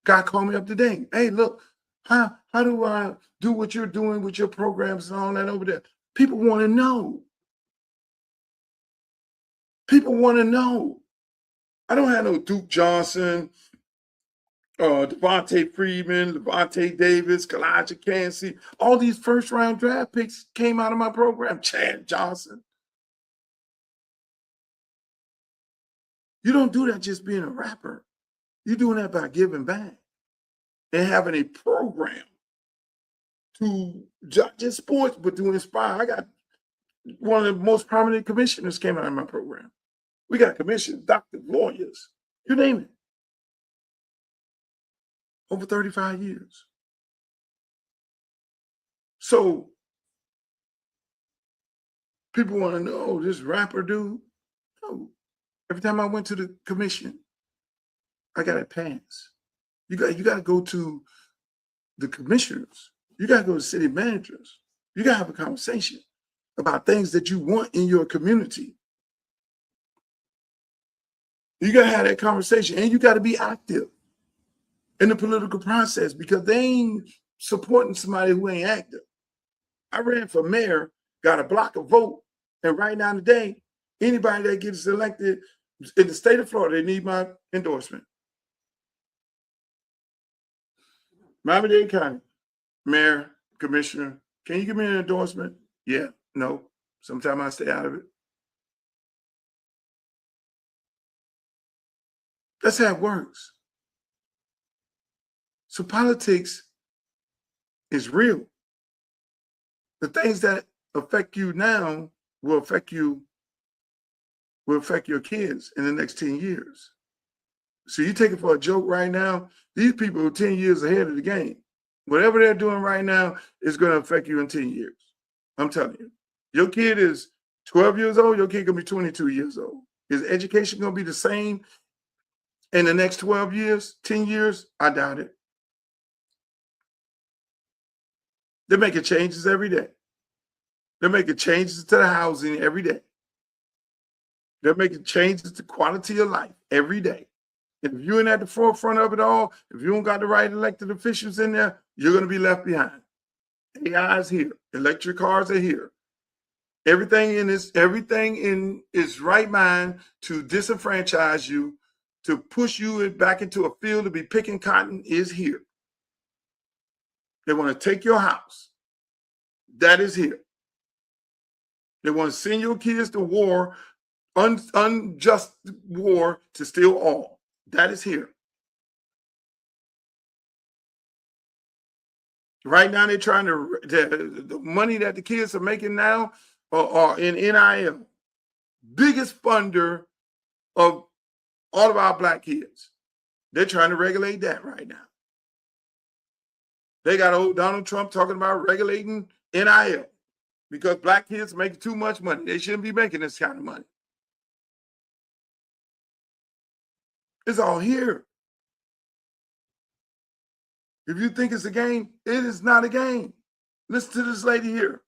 [SPEAKER 1] Guy called me up today. Hey, look, how do I do what you're doing with your programs and all that over there? People want to know. People want to know. I don't have no Duke Johnson, Devontae Freeman, Levante Davis, Kalijah Cansey. All these first-round draft picks came out of my program. Chad Johnson. You don't do that just being a rapper. You're doing that by giving back and having a program to not just sports, but to inspire. I got one of the most prominent commissioners came out of my program. We got commissioners, doctors, lawyers, you name it. Over 35 years. So people want to know, this rapper dude. No. Every time I went to the commission, I got a pass. You got to go to the commissioners. You got to go to city managers. You got to have a conversation about things that you want in your community. You got to have that conversation, and you got to be active in the political process because they ain't supporting somebody who ain't active. I ran for mayor, got a block of vote, and right now today, anybody that gets elected in the state of Florida, they need my endorsement. Miami-Dade County, mayor, commissioner, can you give me an endorsement? Yeah, no. Sometimes I stay out of it. That's how it works. So politics is real. The things that affect you now will affect your kids in the next 10 years. So you take it for a joke right now, these people are 10 years ahead of the game. Whatever they're doing right now is going to affect you in 10 years. I'm telling you. Your kid is 12 years old, your kid going to be 22 years old. Is education going to be the same in the next 12 years, 10 years? I doubt it. They're making changes every day. They're making changes to the housing every day. They're making changes to quality of life every day. And if you ain't at the forefront of it all, if you don't got the right elected officials in there, you're going to be left behind. AI is here. Electric cars are here. Everything in its right mind to disenfranchise you, to push you back into a field to be picking cotton is here. They want to take your house. That is here. They want to send your kids to war, unjust war, to steal all. That is here. Right now, they're trying to, the money that the kids are making now are in NIL. Biggest funder of all of our black kids. They're trying to regulate that right now. They got old Donald Trump talking about regulating NIL because black kids make too much money. They shouldn't be making this kind of money. It's all here. If you think it's a game, it is not a game. Listen to this lady here.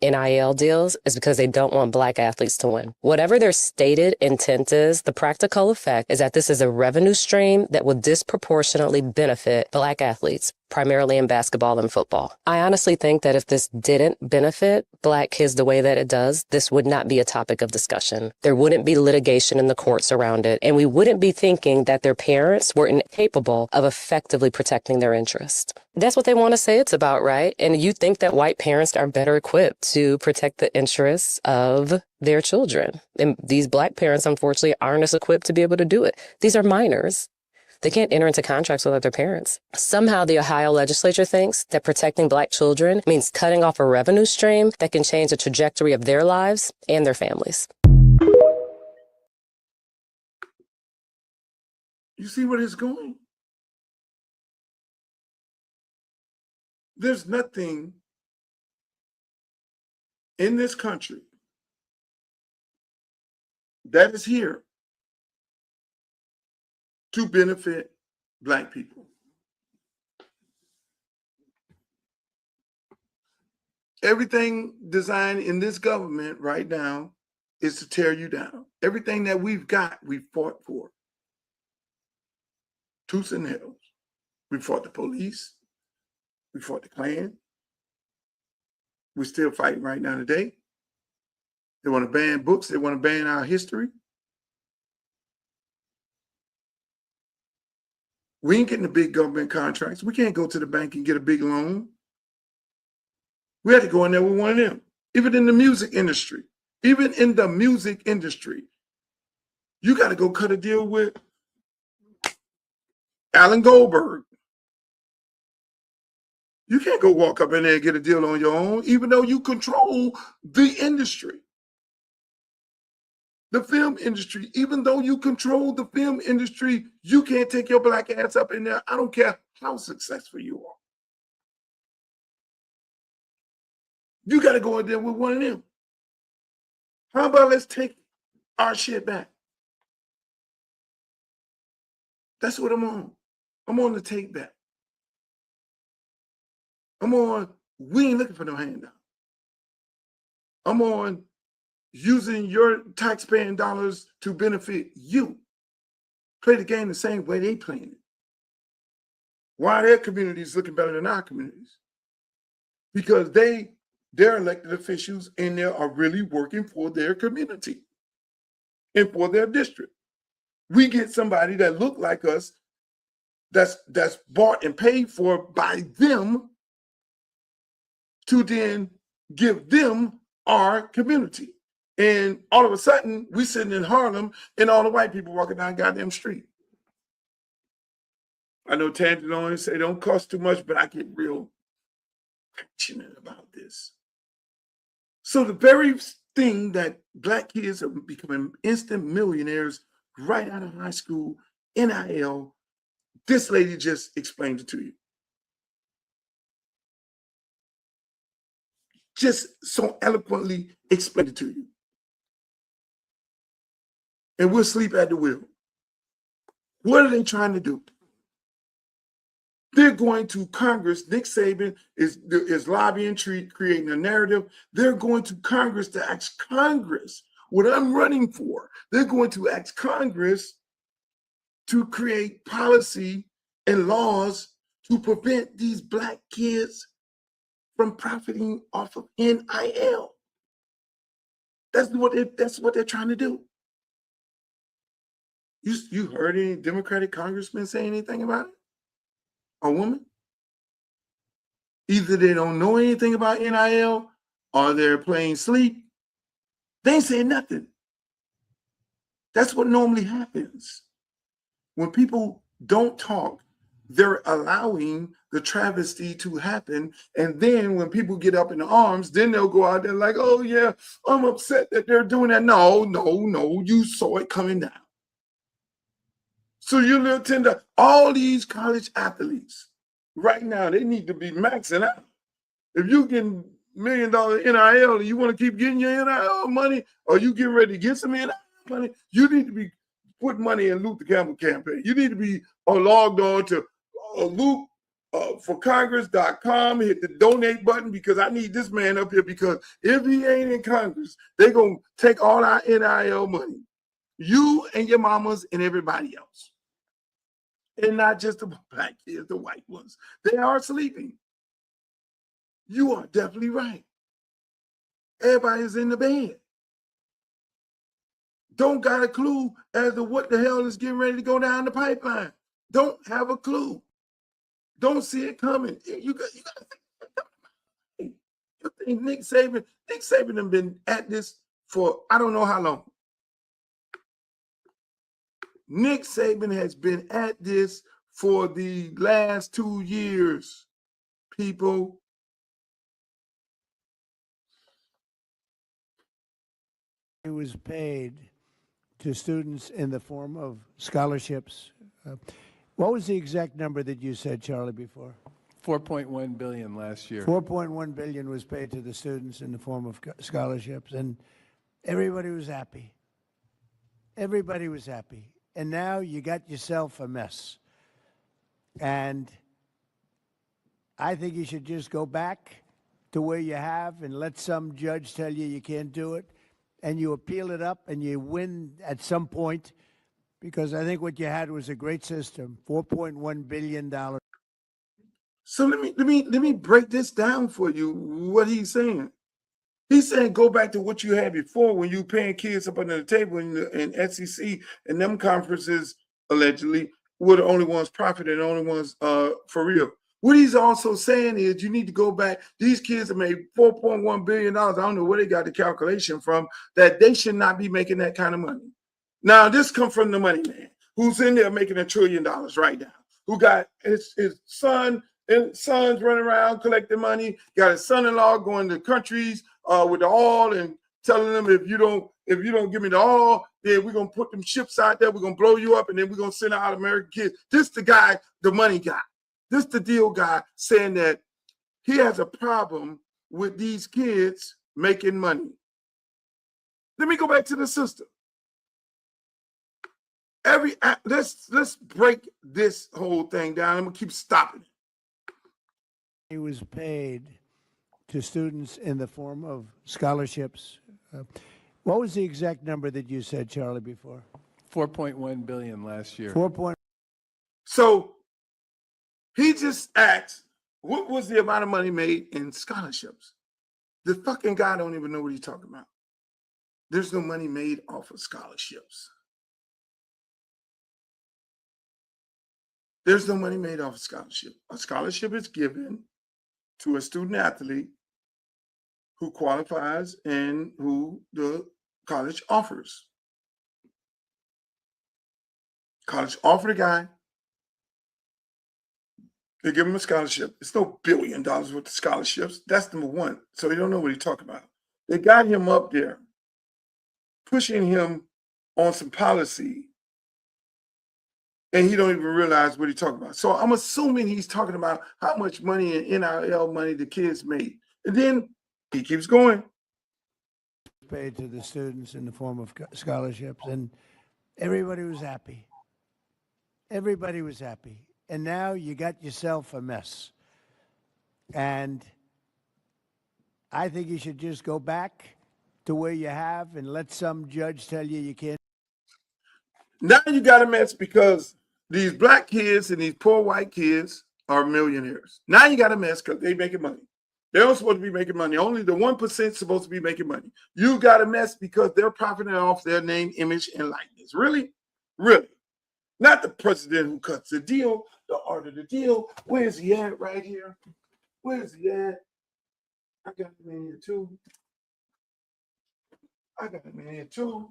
[SPEAKER 5] NIL deals is because they don't want black athletes to win. Whatever their stated intent is, the practical effect is that this is a revenue stream that will disproportionately benefit black athletes, primarily in basketball and football. I honestly think that if this didn't benefit black kids the way that it does, this would not be a topic of discussion. There wouldn't be litigation in the courts around it, and we wouldn't be thinking that their parents were incapable of effectively protecting their interests. That's what they want to say it's about, right? And you think that white parents are better equipped to protect the interests of their children. And these black parents, unfortunately, aren't as equipped to be able to do it. These are minors. They can't enter into contracts with other parents. Somehow the Ohio legislature thinks that protecting black children means cutting off a revenue stream that can change the trajectory of their lives and their families.
[SPEAKER 1] You see where it's going? There's nothing in this country that is here to benefit black people. Everything designed in this government right now is to tear you down. Everything that we've got, we fought for. Tooth and nails. We fought the police. We fought the Klan. We're still fighting right now today. They want to ban books. They want to ban our history. We ain't getting the big government contracts. We can't go to the bank and get a big loan. We had to go in there with one of them. Even in the music industry, you got to go cut a deal with Alan Goldberg. You can't go walk up in there and get a deal on your own, even though you control the industry. The film industry, even though you control the film industry, you can't take your black ass up in there. I don't care how successful you are. You got to go in there with one of them. How about let's take our shit back? That's what I'm on. I'm on the take back. I'm on, we ain't looking for no handout. I'm on using your taxpaying dollars to benefit you. Play the game the same way they playing it. Why are their communities looking better than our communities? Because their elected officials in there are really working for their community and for their district. We get somebody that look like us, that's bought and paid for by them, to then give them our community. And all of a sudden, we sitting in Harlem and all the white people walking down the goddamn street. I know Tangent always say don't cost too much, but I get real passionate about this. So the very thing that black kids are becoming instant millionaires right out of high school, NIL, this lady just explained it to you. Just so eloquently explained it to you. And we'll sleep at the wheel. What are they trying to do? They're going to Congress. Nick Saban is lobbying, creating a narrative. They're going to Congress to ask Congress what I'm running for. They're going to ask Congress to create policy and laws to prevent these black kids from profiting off of NIL. That's what they're trying to do. You heard any Democratic congressman say anything about it? A woman? Either they don't know anything about NIL or they're playing sleep. They ain't saying nothing. That's what normally happens. When people don't talk, they're allowing the travesty to happen. And then when people get up in arms, then they'll go out there like, oh, yeah, I'm upset that they're doing that. No, you saw it coming down. So you little tender, all these college athletes right now, they need to be maxing out. If you getting $1 million NIL and you want to keep getting your NIL money, or you getting ready to get some NIL money, you need to be putting money in Luke the Campbell campaign. You need to be logged on to LukeForCongress.com, hit the donate button, because I need this man up here, because if he ain't in Congress, they're going to take all our NIL money. You and your mamas and everybody else. And not just the black kids, the white ones. They are sleeping. You are definitely right. Everybody's in the bed. Don't got a clue as to what the hell is getting ready to go down the pipeline. Don't have a clue. Don't see it coming. You got to think Nick Saban has been at this for I don't know how long. Nick Saban has been at this for the last 2 years, people.
[SPEAKER 6] It was paid to students in the form of scholarships. What was the exact number that you said, Charlie, before?
[SPEAKER 7] $4.1 billion last year.
[SPEAKER 6] $4.1 billion was paid to the students in the form of scholarships, and everybody was happy. Everybody was happy. And now you got yourself a mess. And I think you should just go back to where you have and let some judge tell you can't do it, and you appeal it up and you win at some point, because I think what you had was a great system, $4.1 billion.
[SPEAKER 1] So let me break this down for you, what he's saying. He's saying go back to what you had before, when you paying kids up under the table in SEC and them conferences, allegedly, were the only ones profiting, the only ones for real. What he's also saying is you need to go back. These kids have made $4.1 billion. I don't know where they got the calculation from, that they should not be making that kind of money. Now, this comes from the money man who's in there making $1 trillion right now, who got his son and sons running around collecting money, got his son-in-law going to countries with the oil and telling them, if you don't give me the oil, then we're going to put them ships out there, we're going to blow you up, and then we're going to send out American kids. This the guy, the money guy. This the deal guy, saying that he has a problem with these kids making money. Let me go back to the system. Let's break this whole thing down. I'm gonna keep stopping it.
[SPEAKER 6] It was paid to students in the form of scholarships. What was the exact number that you said, Charlie, before?
[SPEAKER 7] $4.1 billion last year.
[SPEAKER 1] So he just asked, what was the amount of money made in scholarships? The fucking guy don't even know what he's talking about. There's no money made off of scholarships. There's no money made off of scholarship. A scholarship is given to a student athlete who qualifies and who the college offers. College offered a guy. They give him a scholarship. It's no $1 billion worth of scholarships. That's number one. So they don't know what he's talking about. They got him up there, pushing him on some policy, and he don't even realize what he's talking about. So I'm assuming he's talking about how much money in NIL money the kids made. And then he keeps going.
[SPEAKER 6] Paid to the students in the form of scholarships, and everybody was happy. Everybody was happy. And now you got yourself a mess. And I think you should just go back to where you have and let some judge tell you can't.
[SPEAKER 1] Now you got a mess because these black kids and these poor white kids are millionaires. Now you got a mess because they making money. They're not supposed to be making money. Only the 1% supposed to be making money. You got a mess because they're profiting off their name, image, and likeness. Really? Really? Not the president who cuts the deal, the art of the deal. Where is he at right here? Where's he at? I got him in here too. I got him in here too.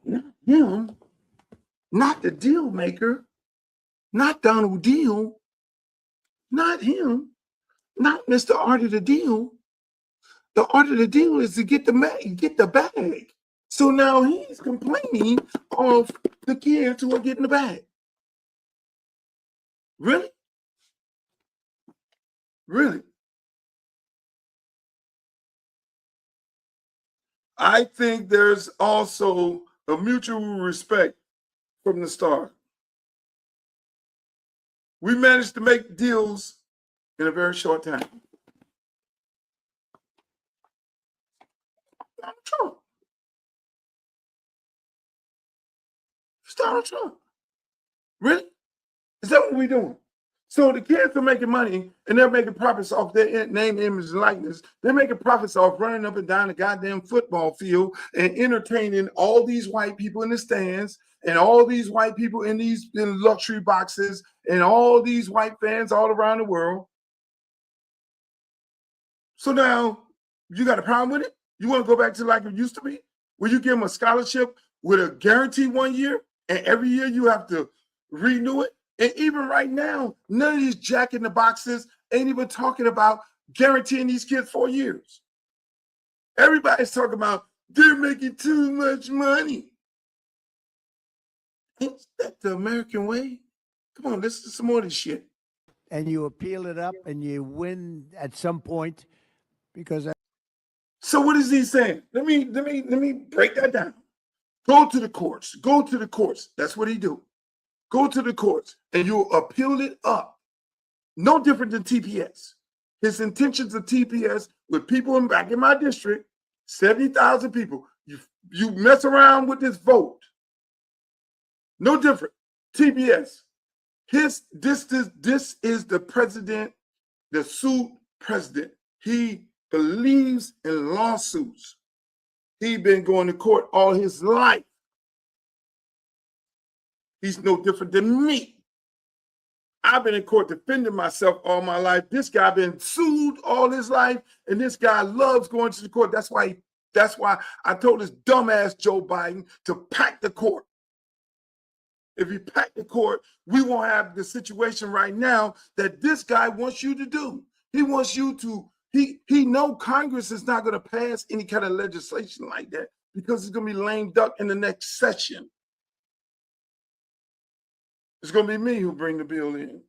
[SPEAKER 1] Not him. Not the deal maker. Not Donald Deal. Not him. Not Mr. Art of the Deal. The art of the deal is to get the bag. So now he's complaining of the kids who are getting the bag. Really? Really? I think there's also a mutual respect from the start. We managed to make deals in a very short time. Donald Trump. It's Donald Trump. Really? Is that what we're doing? So the kids are making money and they're making profits off their name, image, and likeness. They're making profits off running up and down the goddamn football field and entertaining all these white people in the stands and all these white people in luxury boxes and all these white fans all around the world. So now you got a problem with it? You want to go back to like it used to be? Where you give them a scholarship with a guarantee 1 year and every year you have to renew it? And even right now, none of these jack in the boxes ain't even talking about guaranteeing these kids 4 years. Everybody's talking about they're making too much money. Ain't that the American way? Come on, listen to some more of this shit.
[SPEAKER 6] And you appeal it up and you win at some point because.
[SPEAKER 1] So what is he saying? Let me break that down. Go to the courts. Go to the courts. That's what he do. Go to the courts and you appeal it up. No different than TPS. His intentions of TPS with people back in my district, 70,000 people. You mess around with this vote. No different. TPS. This is the president, the suit president. He believes in lawsuits. He's been going to court all his life. He's no different than me. I've been in court defending myself all my life. This guy been sued all his life, and this guy loves going to the court. That's why I told this dumbass Joe Biden to pack the court. If you pack the court, we won't have the situation right now that this guy wants you to do. He wants you to, he know Congress is not going to pass any kind of legislation like that because it's going to be lame duck in the next session. It's going to be me who bring the bill in.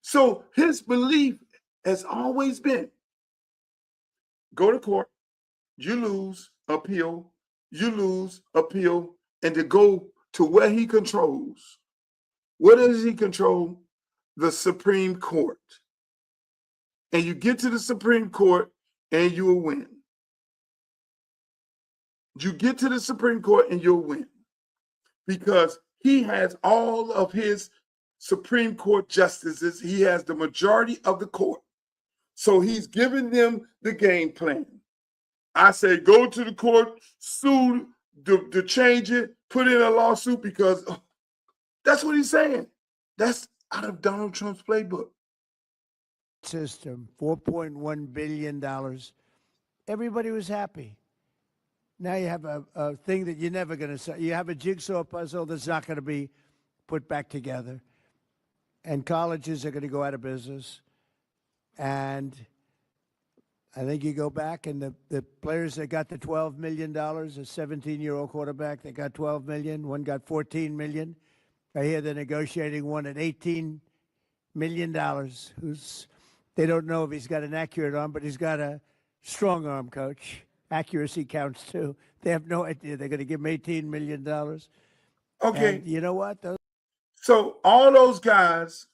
[SPEAKER 1] So his belief has always been, go to court, you lose, appeal, and to go to where he controls. What does he control? The Supreme Court. And you get to the Supreme Court and you will win. You get to the Supreme Court and you'll win. Because he has all of his Supreme Court justices. He has the majority of the court. So he's giving them the game plan. I say go to the court, sue to change it, put in a lawsuit because that's what he's saying. That's out of Donald Trump's playbook.
[SPEAKER 6] System, $4.1 billion. Everybody was happy. Now you have a thing that you're never going to say. You have a jigsaw puzzle that's not going to be put back together. And colleges are going to go out of business. And I think you go back and the players that got the $12 million, a 17-year-old quarterback that got $12 million, one got $14 million. I hear they're negotiating one at $18 million, they don't know if he's got an accurate arm, but he's got a strong arm, coach. Accuracy counts too. They have no idea. They're going to give him $18 million.
[SPEAKER 1] Okay.
[SPEAKER 6] And you know what?
[SPEAKER 1] So all those guys.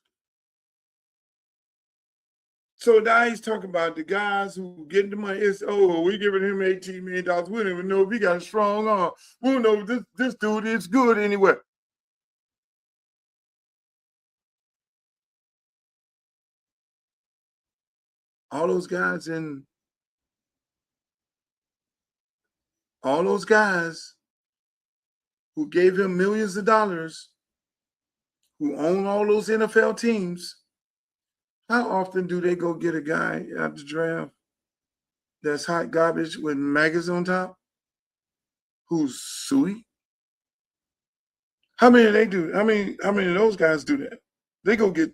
[SPEAKER 1] So now he's talking about the guys who getting the money. It's, we're giving him $18 million. We don't even know if he got a strong arm. We don't know if this dude is good anyway. All those guys who gave him millions of dollars, who own all those NFL teams, How often do they go get a guy at the draft that's hot garbage with maggots on top, who's suey? How many they do? How many of those guys do that? They go get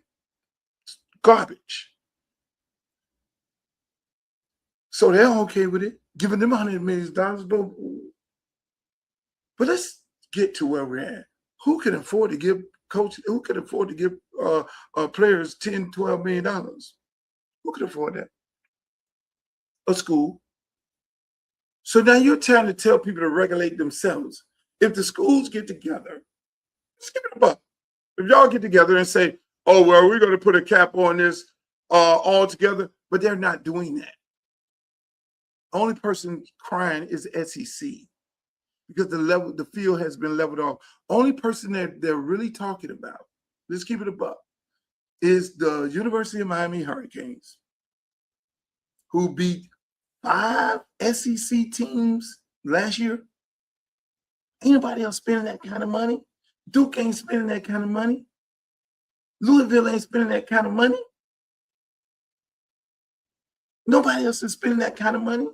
[SPEAKER 1] garbage. So they're okay with it, giving them $100 million. But let's get to where we're at. Who can afford to give coaches, who can afford to give players $10, $12 million? Who can afford that? A school. So now you're trying to tell people to regulate themselves. If the schools get together, let's give it a buck. If y'all get together and say, oh, well, we're going to put a cap on this all together, but they're not doing that. Only person crying is SEC because the field has been leveled off. Only person that they're really talking about, let's keep it a buck, is the University of Miami Hurricanes, who beat 5 SEC teams last year. Ain't nobody else spending that kind of money. Duke ain't spending that kind of money. Louisville ain't spending that kind of money. Nobody else is spending that kind of money.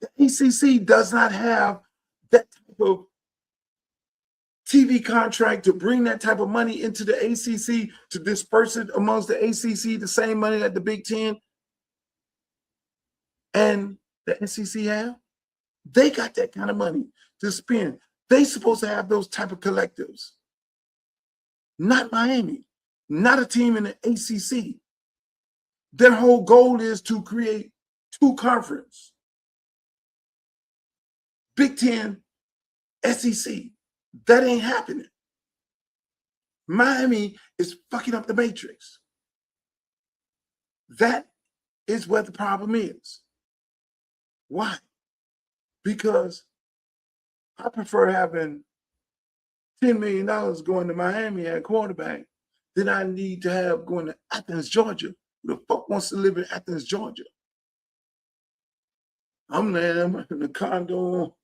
[SPEAKER 1] The ACC does not have that type of TV contract to bring that type of money into the ACC to disperse it amongst the ACC, the same money that the Big Ten and the SEC have. They got that kind of money to spend. They supposed to have those type of collectives. Not Miami, not a team in the ACC. Their whole goal is to create 2 conferences. Big Ten, SEC. That ain't happening. Miami is fucking up the matrix. That is where the problem is. Why? Because I prefer having $10 million going to Miami at quarterback than I need to have going to Athens, Georgia. Who the fuck wants to live in Athens, Georgia? I'm in the condo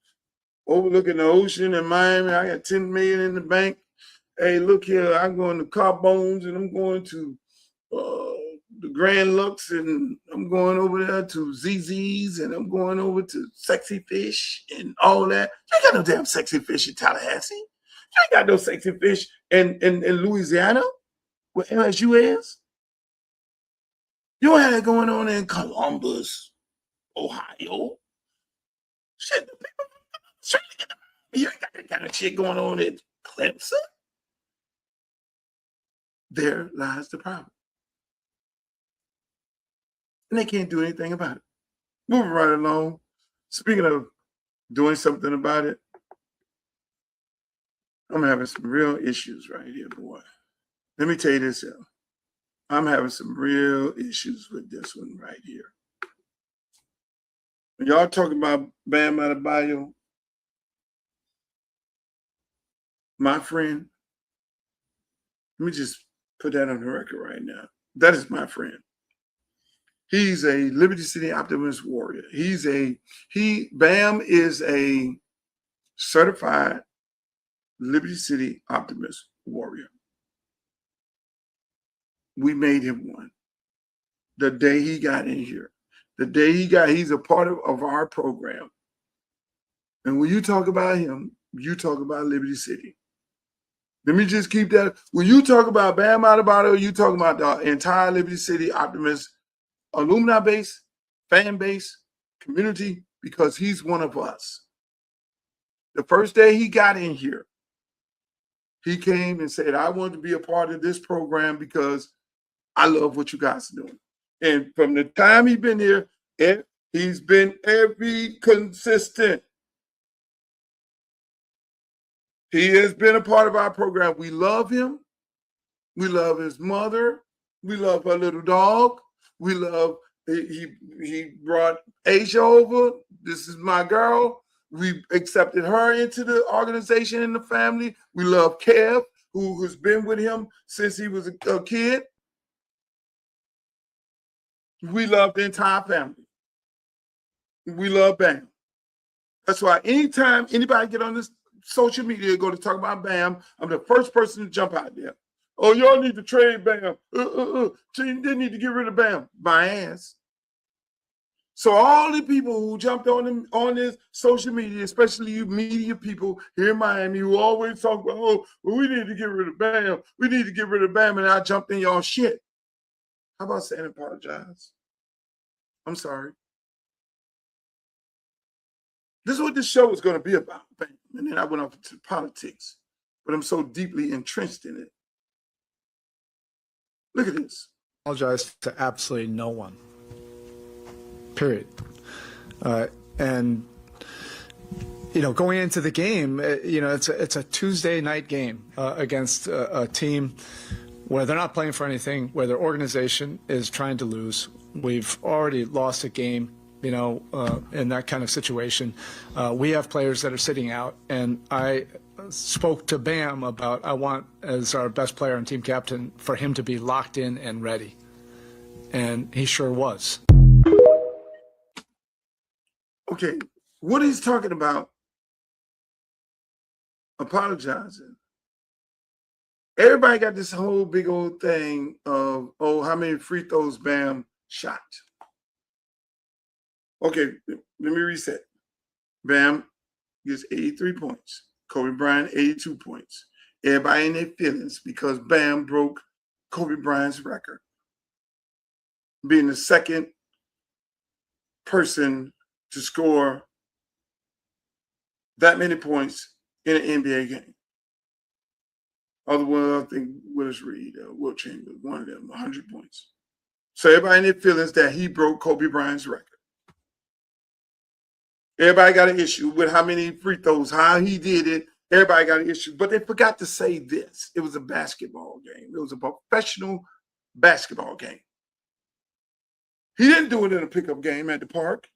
[SPEAKER 1] overlooking the ocean in Miami. I got $10 million in the bank. Hey, look here, I'm going to Carbones and I'm going to the Grand Lux and I'm going over there to ZZ's and I'm going over to Sexy Fish and all that. You ain't got no damn Sexy Fish in Tallahassee. You ain't got no Sexy Fish in Louisiana, where LSU is. You don't have that going on in Columbus, Ohio. Shit, you ain't got that kind of shit going on in Clemson. There lies the problem. And they can't do anything about it. Moving right along. Speaking of doing something about it, I'm having some real issues right here, boy. Let me tell you this here. I'm having some real issues with this one right here. When y'all talking about Bam Adebayo, my friend, let me just put that on the record right now. That is my friend. He's a Liberty City Optimist warrior. Bam is a certified Liberty City Optimist warrior. We made him one. The day he got in here. He's a part of our program. And when you talk about him, you talk about Liberty City. Let me just keep that. When you talk about Bam Adebayo, you talk about the entire Liberty City Optimist alumni base, fan base, community, because he's one of us. The first day he got in here, he came and said, I want to be a part of this program because I love what you guys are doing. And from the time he's been here, he's been every consistent. He has been a part of our program. We love him. We love his mother. We love her little dog. We love, he brought Asia over. This is my girl. We accepted her into the organization and the family. We love Kev, who's been with him since he was a kid. We love the entire family. We love Bam. That's why anytime anybody get on this social media go to talk about Bam, I'm the first person to jump out there. Oh, y'all need to trade Bam. They need to get rid of Bam. My ass. So all the people who jumped on this social media, especially you media people here in Miami, who always talk about, oh, well, we need to get rid of Bam. We need to get rid of Bam, and I jumped in y'all shit. How about saying apologize? I'm sorry. This is what this show is going to be about, Bam. And then I went off into politics, but I'm so deeply entrenched in it. Look at this.
[SPEAKER 8] Apologize to absolutely no one. Period. And going into the game, it's a Tuesday night game against a team where they're not playing for anything, where their organization is trying to lose. We've already lost a game, in that kind of situation. We have players that are sitting out, and I spoke to Bam about I want, as our best player and team captain, for him to be locked in and ready. And he sure was.
[SPEAKER 1] Okay, what he's talking about, apologizing. Everybody got this whole big old thing of, oh, how many free throws Bam shot. Okay, let me reset. Bam gets 83 points. Kobe Bryant, 82 points. Everybody in their feelings because Bam broke Kobe Bryant's record, being the second person to score that many points in an NBA game. Other one, I think Willis Reed, Wilt Chamberlain, one of them, 100 points. So everybody in their feelings that he broke Kobe Bryant's record. Everybody got an issue with how many free throws, how he did it. Everybody got an issue. But they forgot to say this. It was a basketball game. It was a professional basketball game. He didn't do it in a pickup game at the park.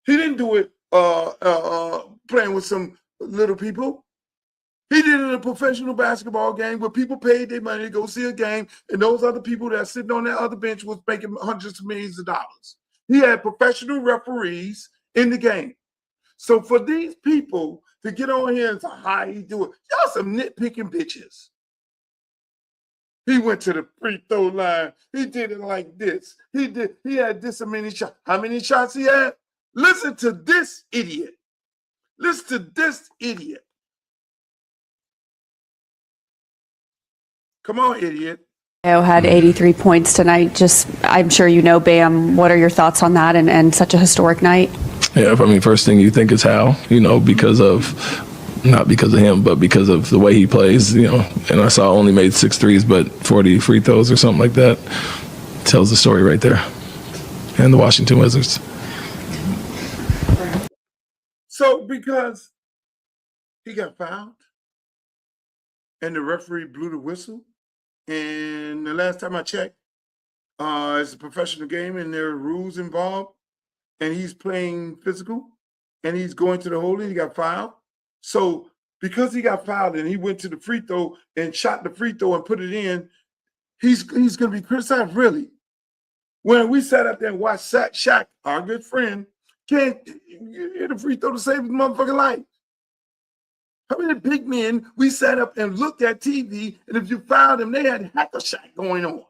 [SPEAKER 1] He didn't do it playing with some little people. He did it in a professional basketball game where people paid their money to go see a game, and those other people that are sitting on that other bench was making hundreds of millions of dollars. He had professional referees in the game. So for these people to get on here and say, how he do it, y'all some nitpicking bitches. He went to the free throw line. He did it like this. He had this many shots. How many shots he had? Listen to this idiot. Listen to this idiot. Come on, idiot.
[SPEAKER 9] Had 83 points tonight. I'm sure you know Bam. What are your thoughts on that and such a historic night?
[SPEAKER 10] Yeah, I mean, first thing you think is how, because of, not because of him, but because of the way he plays, and I saw only made 6 threes, but 40 free throws or something like that. Tells the story right there. And the Washington Wizards.
[SPEAKER 1] So because he got fouled and the referee blew the whistle, and the last time I checked, it's a professional game and there are rules involved, and he's playing physical and he's going to the hole and he got fouled. So because he got fouled and he went to the free throw and shot the free throw and put it in, he's going to be criticized, really. When we sat up there and watched Shaq, our good friend, can't hit a free throw to save his motherfucking life. How many big men we sat up and looked at TV, and if you found them, they had hacker Shaq going on.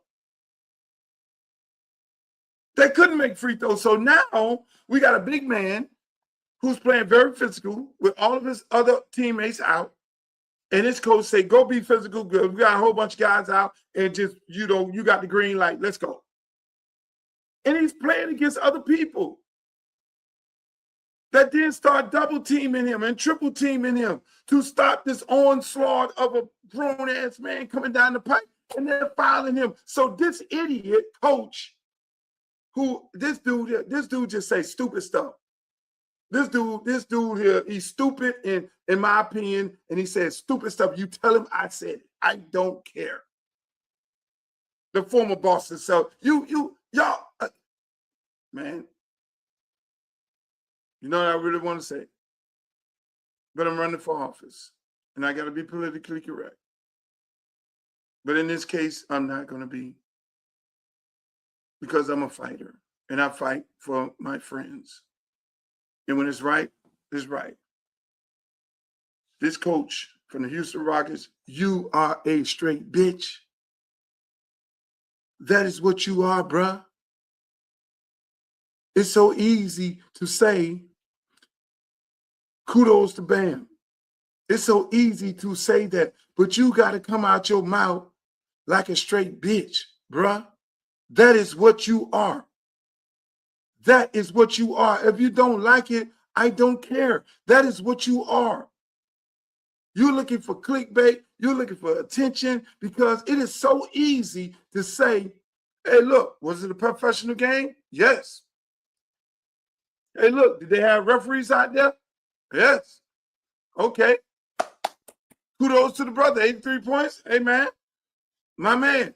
[SPEAKER 1] They couldn't make free throws. So now we got a big man who's playing very physical with all of his other teammates out. And his coach say, go be physical. We got a whole bunch of guys out and just, you got the green light. Let's go. And he's playing against other people that then start double teaming him and triple teaming him to stop this onslaught of a grown-ass man coming down the pipe, and they're fouling him. So this idiot coach, this dude just say stupid stuff. This dude here, he's stupid in my opinion, and he says stupid stuff. You tell him I said it. I don't care. The former Boston Celtics. Y'all, man. You know what I really want to say? But I'm running for office, and I got to be politically correct. But in this case, I'm not going to be, because I'm a fighter, and I fight for my friends. And when it's right, it's right. This coach from the Houston Rockets, you are a straight bitch. That is what you are, bruh. It's so easy to say kudos to Bam. It's so easy to say that, but you got to come out your mouth like a straight bitch, bruh. That is what you are. That is what you are. If you don't like it, I don't care. That is what you are. You're looking for clickbait. You're looking for attention because it is so easy to say, hey, look, was it a professional game? Yes. Hey, look, did they have referees out there? Yes. Okay. Kudos to the brother, 83 points. Hey, man, my man,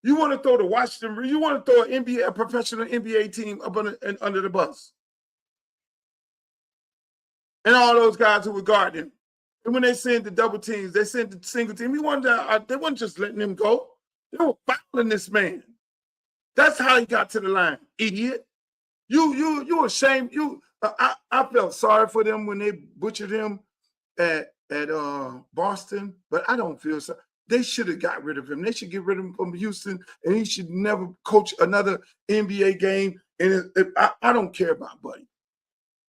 [SPEAKER 1] you want to throw the Washington, you want to throw an NBA, a professional NBA team up under the bus. And all those guys who were guarding him. And when they send the double teams, they send the single team. They weren't just letting him go. They were fouling this man. That's how he got to the line, idiot. You ashamed. I felt sorry for them when they butchered him at Boston, but I don't feel so. They should have got rid of him. They should get rid of him from Houston, and he should never coach another NBA game. And I don't care about Buddy.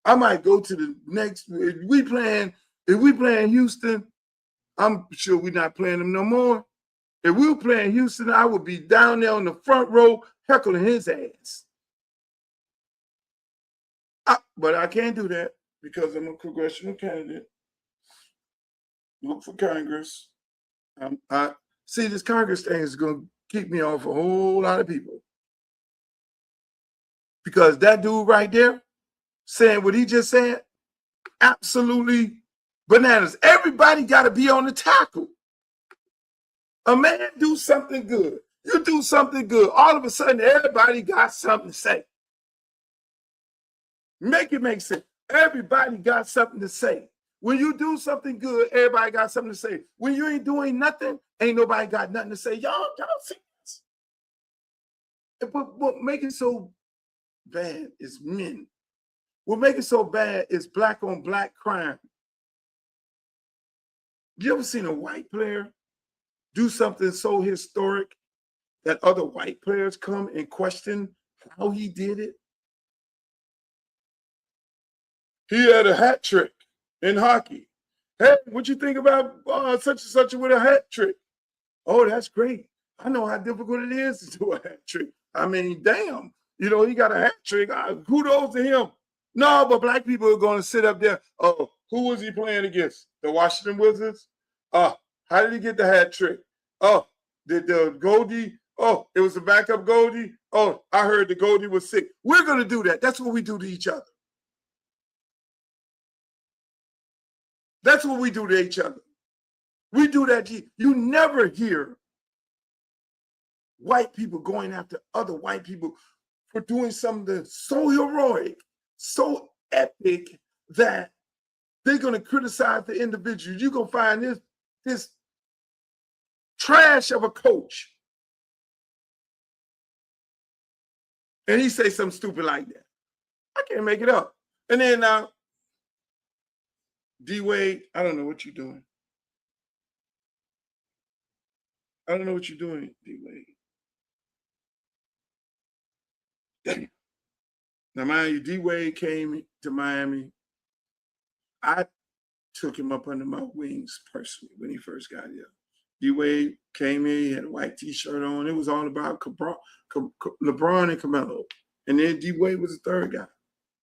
[SPEAKER 1] I might go to the next. If we playing Houston, I'm sure we're not playing them no more. If we were playing Houston, I would be down there on the front row heckling his ass. But I can't do that because I'm a congressional candidate. Look for Congress. See, this Congress thing is going to keep me off a whole lot of people. Because that dude right there saying what he just said, absolutely bananas. Everybody got to be on the tackle. A man do something good. You do something good. All of a sudden, everybody got something to say. Make it make sense. Everybody got something to say. When you do something good, everybody got something to say. When you ain't doing nothing, ain't nobody got nothing to say. Y'all see this. But what make it so bad is men. What make it so bad is black on black crime. You ever seen a white player do something so historic that other white players come and question how he did it? He had a hat trick in hockey. Hey, what you think about such and such with a hat trick? Oh, that's great. I know how difficult it is to do a hat trick. I mean, damn. You know, he got a hat trick. Kudos to him. No, but black people are going to sit up there. Oh, who was he playing against? The Washington Wizards? How did he get the hat trick? Oh, did the Goldie? Oh, it was a backup Goldie? Oh, I heard the Goldie was sick. We're going to do that. That's what we do to each other. That's what we do to each other. We do that. You never hear white people going after other white people for doing something so heroic, so epic that they're going to criticize the individual. You're going to find this trash of a coach. And he say something stupid like that. I can't make it up. And then D-Wade, I don't know what you're doing. I don't know what you're doing, D-Wade. Damn. Now, mind you, D-Wade came to Miami. I took him up under my wings personally when he first got here. D-Wade came in, he had a white T-shirt on. It was all about LeBron and Carmelo. And then D-Wade was the third guy.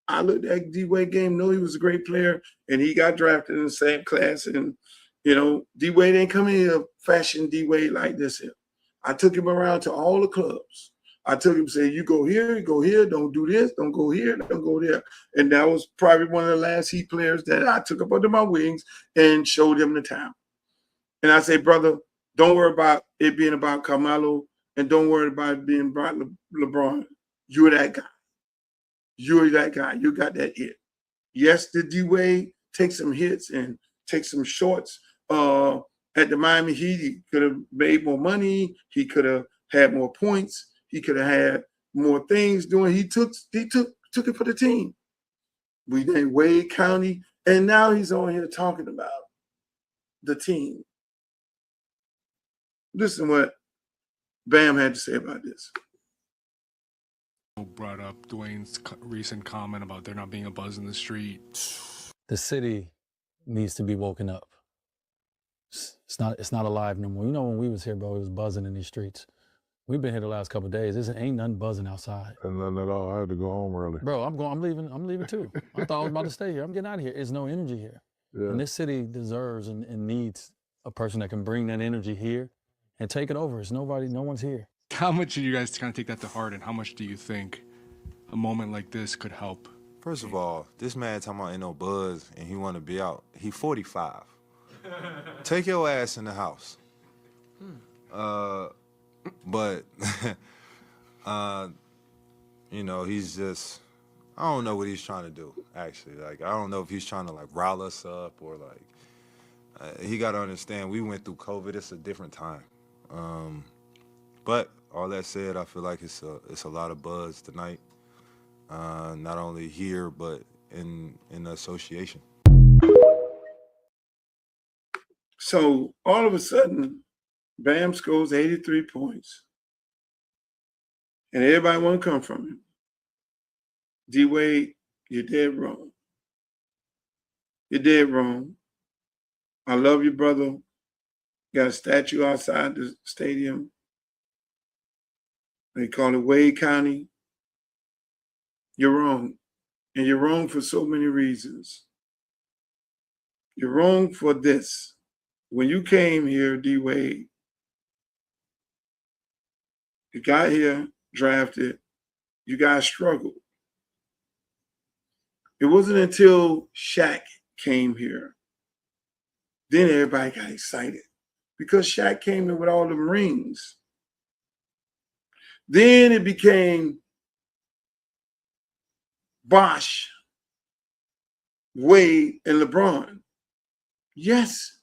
[SPEAKER 1] I looked at D-Wade game, know he was a great player, and he got drafted in the same class. And, you know, D-Wade ain't coming here fashion D-Wade like this here. I took him around to all the clubs. I took him, say, you go here, don't do this, don't go here, don't go there. And that was probably one of the last Heat players that I took up under my wings and showed him the town. And I say, brother, don't worry about it being about Carmelo, and don't worry about it being about LeBron. You're that guy. You're that guy. You got that it. Yes, did D-Wade take some hits and take some shorts at the Miami Heat? He could have made more money. He could have had more points. He could have had more things doing. He took it for the team. We named Wade County, and now he's on here talking about the team. Listen what Bam had to say about this.
[SPEAKER 11] Brought up Dwayne's recent comment about there not being a buzz in the street.
[SPEAKER 12] The city needs to be woken up. It's not alive no more. You know, when we was here, bro, it was buzzing in these streets. We've been here the last couple of days. There ain't nothing buzzing outside.
[SPEAKER 13] And nothing at all. I had to go home early.
[SPEAKER 12] Bro, I'm leaving too. I thought I was about to stay here. I'm getting out of here. There's no energy here.
[SPEAKER 13] Yeah.
[SPEAKER 12] And this city deserves and needs a person that can bring that energy here and take it over. No one's here.
[SPEAKER 11] How much do you guys kind of take that to heart, and how much do you think a moment like this could help?
[SPEAKER 14] First of all, this man talking about ain't no buzz and he want to be out. He 45. Take your ass in the house. But, you know, he's just, I don't know what he's trying to do, actually. Like, I don't know if he's trying to, like, rile us up or, like, he got to understand we went through COVID. It's a different time. But all that said, I feel like it's a lot of buzz tonight, not only here, but in the association.
[SPEAKER 1] So all of a sudden, Bam scores 83 points. And everybody want to come from him. D-Wade, you're dead wrong. You're dead wrong. I love you, brother. Got a statue outside the stadium. They call it Wade County. You're wrong. And you're wrong for so many reasons. You're wrong for this. When you came here, D-Wade, you got here, drafted, you guys struggled. It wasn't until Shaq came here, then everybody got excited because Shaq came in with all them rings. Then it became Bosh, Wade, and LeBron. Yes,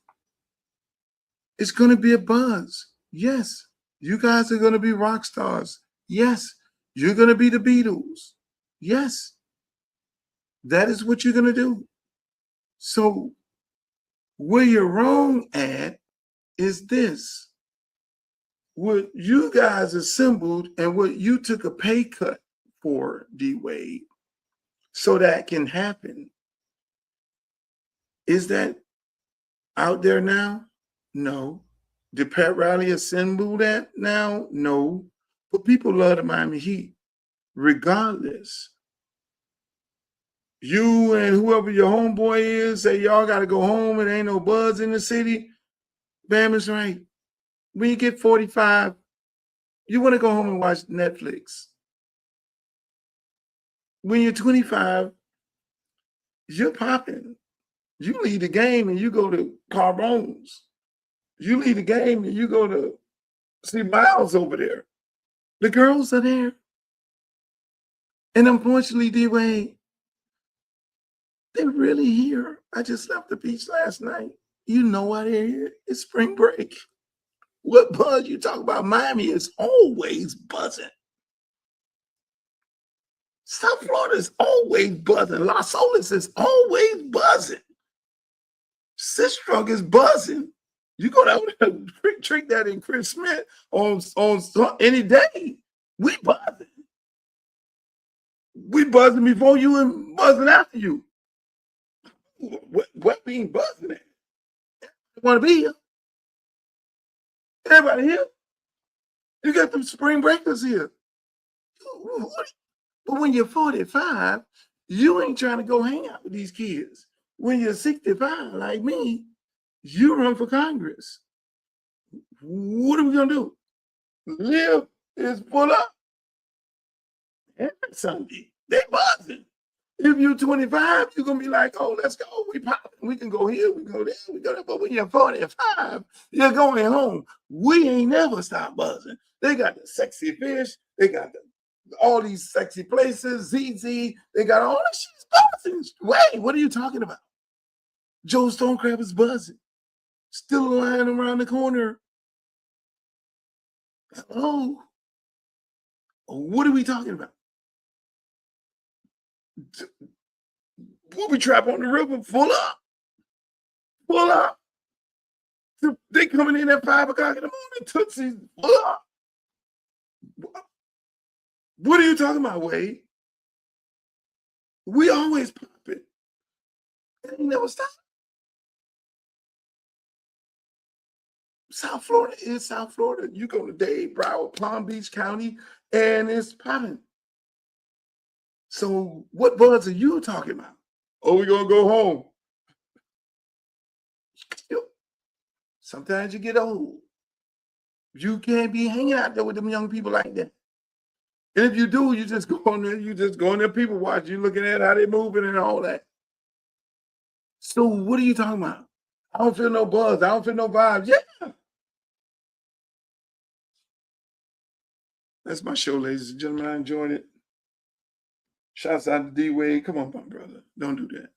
[SPEAKER 1] it's going to be a buzz. Yes, you guys are going to be rock stars. Yes, you're going to be the Beatles. Yes, that is what you're going to do. So where you're wrong at is this. What you guys assembled and what you took a pay cut for, D-Wade, so that can happen. Is that out there now? No. Did Pat Riley assemble that now? No. But people love the Miami Heat. Regardless, you and whoever your homeboy is say y'all got to go home and ain't no buzz in the city. Bam is right. When you get 45, you want to go home and watch Netflix. When you're 25, you're popping. You leave the game and you go to Carbone's. You leave the game and you go to see Miles over there. The girls are there. And unfortunately, D-Wade, they're really here. I just left the beach last night. You know why they're here. It's spring break. What buzz you talk about? Miami is always buzzing. South Florida is always buzzing. Las Olas is always buzzing. Sistrunk is buzzing. You go down there and treat that in Chris Smith on any day. We buzzing. We buzzing before you and buzzing after you. What mean buzzing at? You want to be here? Everybody here? You got them spring breakers here. But when you're 45, you ain't trying to go hang out with these kids. When you're 65, like me, you run for Congress. What are we going to do? Live is full up. Every Sunday, they buzzing. If you're 25, you're going to be like, oh, let's go. We popping. We can go here, we go there, we go there. But when you're 45, you're going home. We ain't never stop buzzing. They got the sexy fish. They got all these sexy places, ZZ. They got all this shit buzzing. Wait, what are you talking about? Joe Stonecrab is buzzing. Still lying around the corner. Hello? What are we talking about? Booby trap on the river, full up. Full up. They coming in at 5 o'clock in the morning. Tootsie's. What are you talking about, Wade? We always pop it. It ain't never stop. South Florida is South Florida. You go to Dade, Broward, Palm Beach County, and it's popping. So what buzz are you talking about? Oh, we're going to go home. Sometimes you get old. You can't be hanging out there with them young people like that. And if you do, you just go on there, people watch. You looking at how they moving and all that. So what are you talking about? I don't feel no buzz. I don't feel no vibes. Yeah. That's my show, ladies and gentlemen. I enjoyed it. Shouts out to D-Wade. Come on, my brother. Don't do that.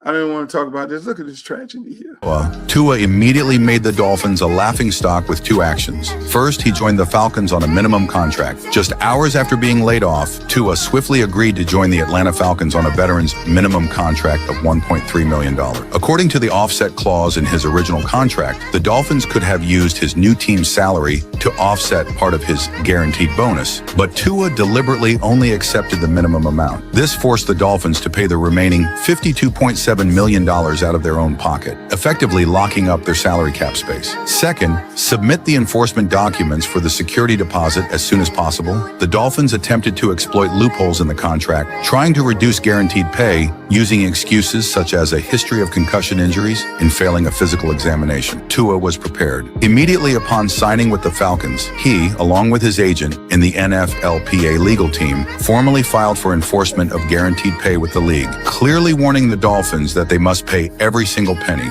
[SPEAKER 1] I didn't want to talk about this. Look at this tragedy here.
[SPEAKER 4] Tua immediately made the Dolphins a laughingstock with 2 actions. First, he joined the Falcons on a minimum contract. Just hours after being laid off, Tua swiftly agreed to join the Atlanta Falcons on a veteran's minimum contract of $1.3 million. According to the offset clause in his original contract, the Dolphins could have used his new team's salary to offset part of his guaranteed bonus, but Tua deliberately only accepted the minimum amount. This forced the Dolphins to pay the remaining $52.7 million out of their own pocket, effectively locking up their salary cap space. Second, submit the enforcement documents for the security deposit as soon as possible. The Dolphins attempted to exploit loopholes in the contract, trying to reduce guaranteed pay using excuses such as a history of concussion injuries and failing a physical examination. Tua was prepared. Immediately upon signing with the Falcons, he, along with his agent and the NFLPA legal team, formally filed for enforcement of guaranteed pay with the league, clearly warning the Dolphins that they must pay every single penny.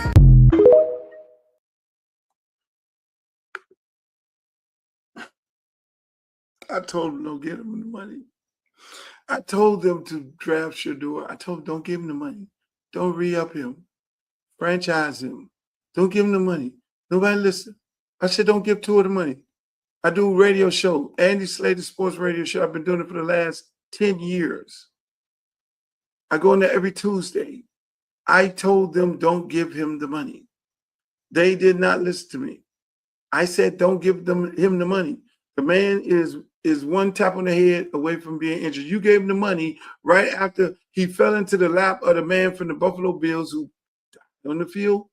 [SPEAKER 1] I told them don't give them the money. I told them to draft Shador. I told them don't give him the money. Don't re-up him. Franchise him. Don't give him the money. Nobody listen. I said don't give Tua the money. I do a radio show, Andy Slater Sports Radio Show. I've been doing it for the last 10 years. I go in there every Tuesday. I told them don't give him the money. They did not listen to me. I said don't give him the money. The man is one tap on the head away from being injured. You gave him the money right after he fell into the lap of the man from the Buffalo Bills who died on the field,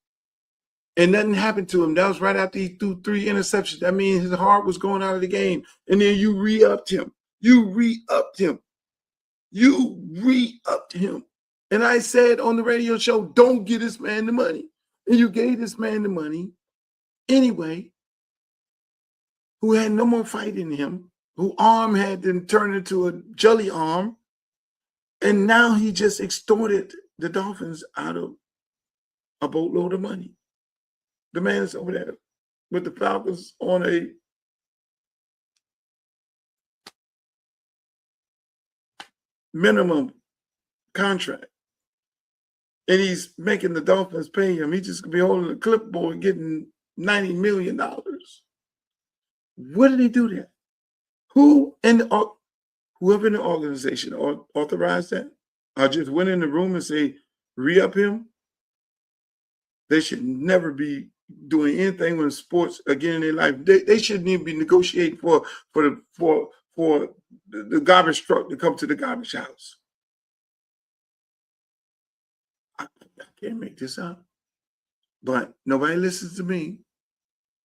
[SPEAKER 1] and nothing happened to him. That was right after he threw 3 interceptions. That means his heart was going out of the game. And then you re-upped him. You re-upped him. And I said on the radio show, don't give this man the money. And you gave this man the money anyway, who had no more fight in him, whose arm had been turned into a jelly arm. And now he just extorted the Dolphins out of a boatload of money. The man is over there with the Falcons on a minimum contract. And he's making the Dolphins pay him. He just could be holding a clipboard getting $90 million. What did he do there? Whoever in the organization authorized that, or just went in the room and say, re-up him? They should never be doing anything with sports again in their life. They shouldn't even be negotiating for the garbage truck to come to the garbage house. I can't make this up. But nobody listens to me.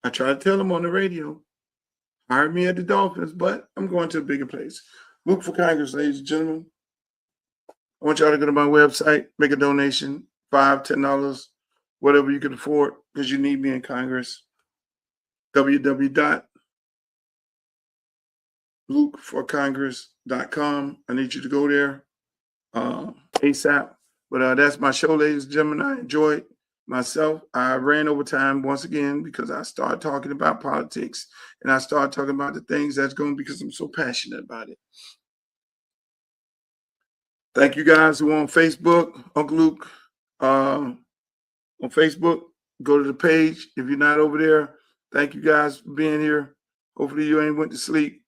[SPEAKER 1] I try to tell them on the radio, hire me at the Dolphins, but I'm going to a bigger place. Look for Congress, ladies and gentlemen. I want y'all to go to my website, make a donation, $5, $10, whatever you can afford, because you need me in Congress. www.lukeforcongress.com. I need you to go there ASAP. But that's my show, ladies and gentlemen. I enjoyed myself. I ran over time once again because I started talking about politics and I started talking about the things that's going because I'm so passionate about it. Thank you guys who are on Facebook, Uncle Luke on Facebook. Go to the page if you're not over there. Thank you guys for being here. Hopefully you ain't went to sleep.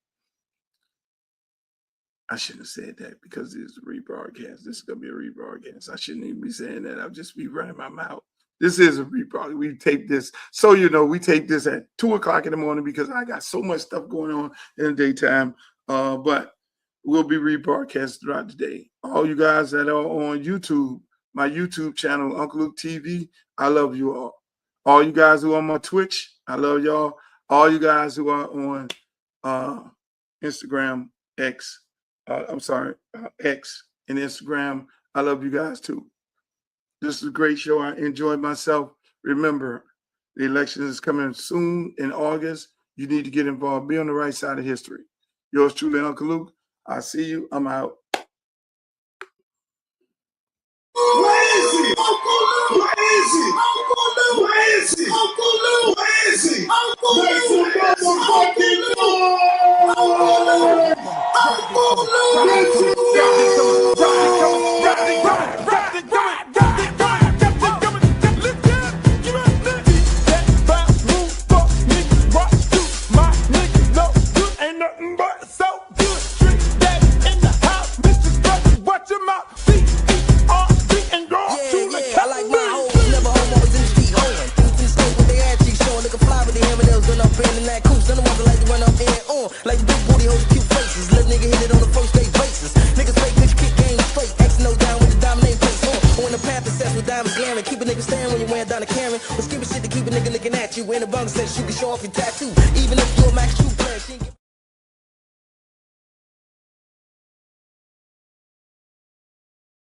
[SPEAKER 1] I shouldn't have said that because it's a rebroadcast. This is going to be a rebroadcast. I shouldn't even be saying that. I'll just be running my mouth. This is a rebroadcast. We take this, so you know, we take this at 2 o'clock in the morning because I got so much stuff going on in the daytime. But we'll be rebroadcast throughout the day. All you guys that are on YouTube, my YouTube channel, Uncle Luke TV, I love you all. All you guys who are on my Twitch, I love y'all. All you guys who are on Instagram, X and Instagram, I love you guys too. This is a great show. I enjoyed myself. Remember, the election is coming soon in August. You need to get involved. Be on the right side of history. Yours truly, Uncle Luke. I see you. I'm out.
[SPEAKER 2] Where is he? Uncle Luke! Where is he? Uncle Luke! Where is he? Uncle Luke! Where is he? Uncle Luke! Make some motherfucking noise! Uncle Luke! Uncle like the big booty hoes, cute faces. Let nigga hit it on the first day basis. Niggas fake bitch kick game straight. X no down with the dominate place on. Or when the path is set with diamonds glaring. Keep a nigga staring when you wearing down a Karen. But skipping shit to keep a nigga looking at you. In the bunk says you can show off your tattoo. Even if you're a max true player, she ain't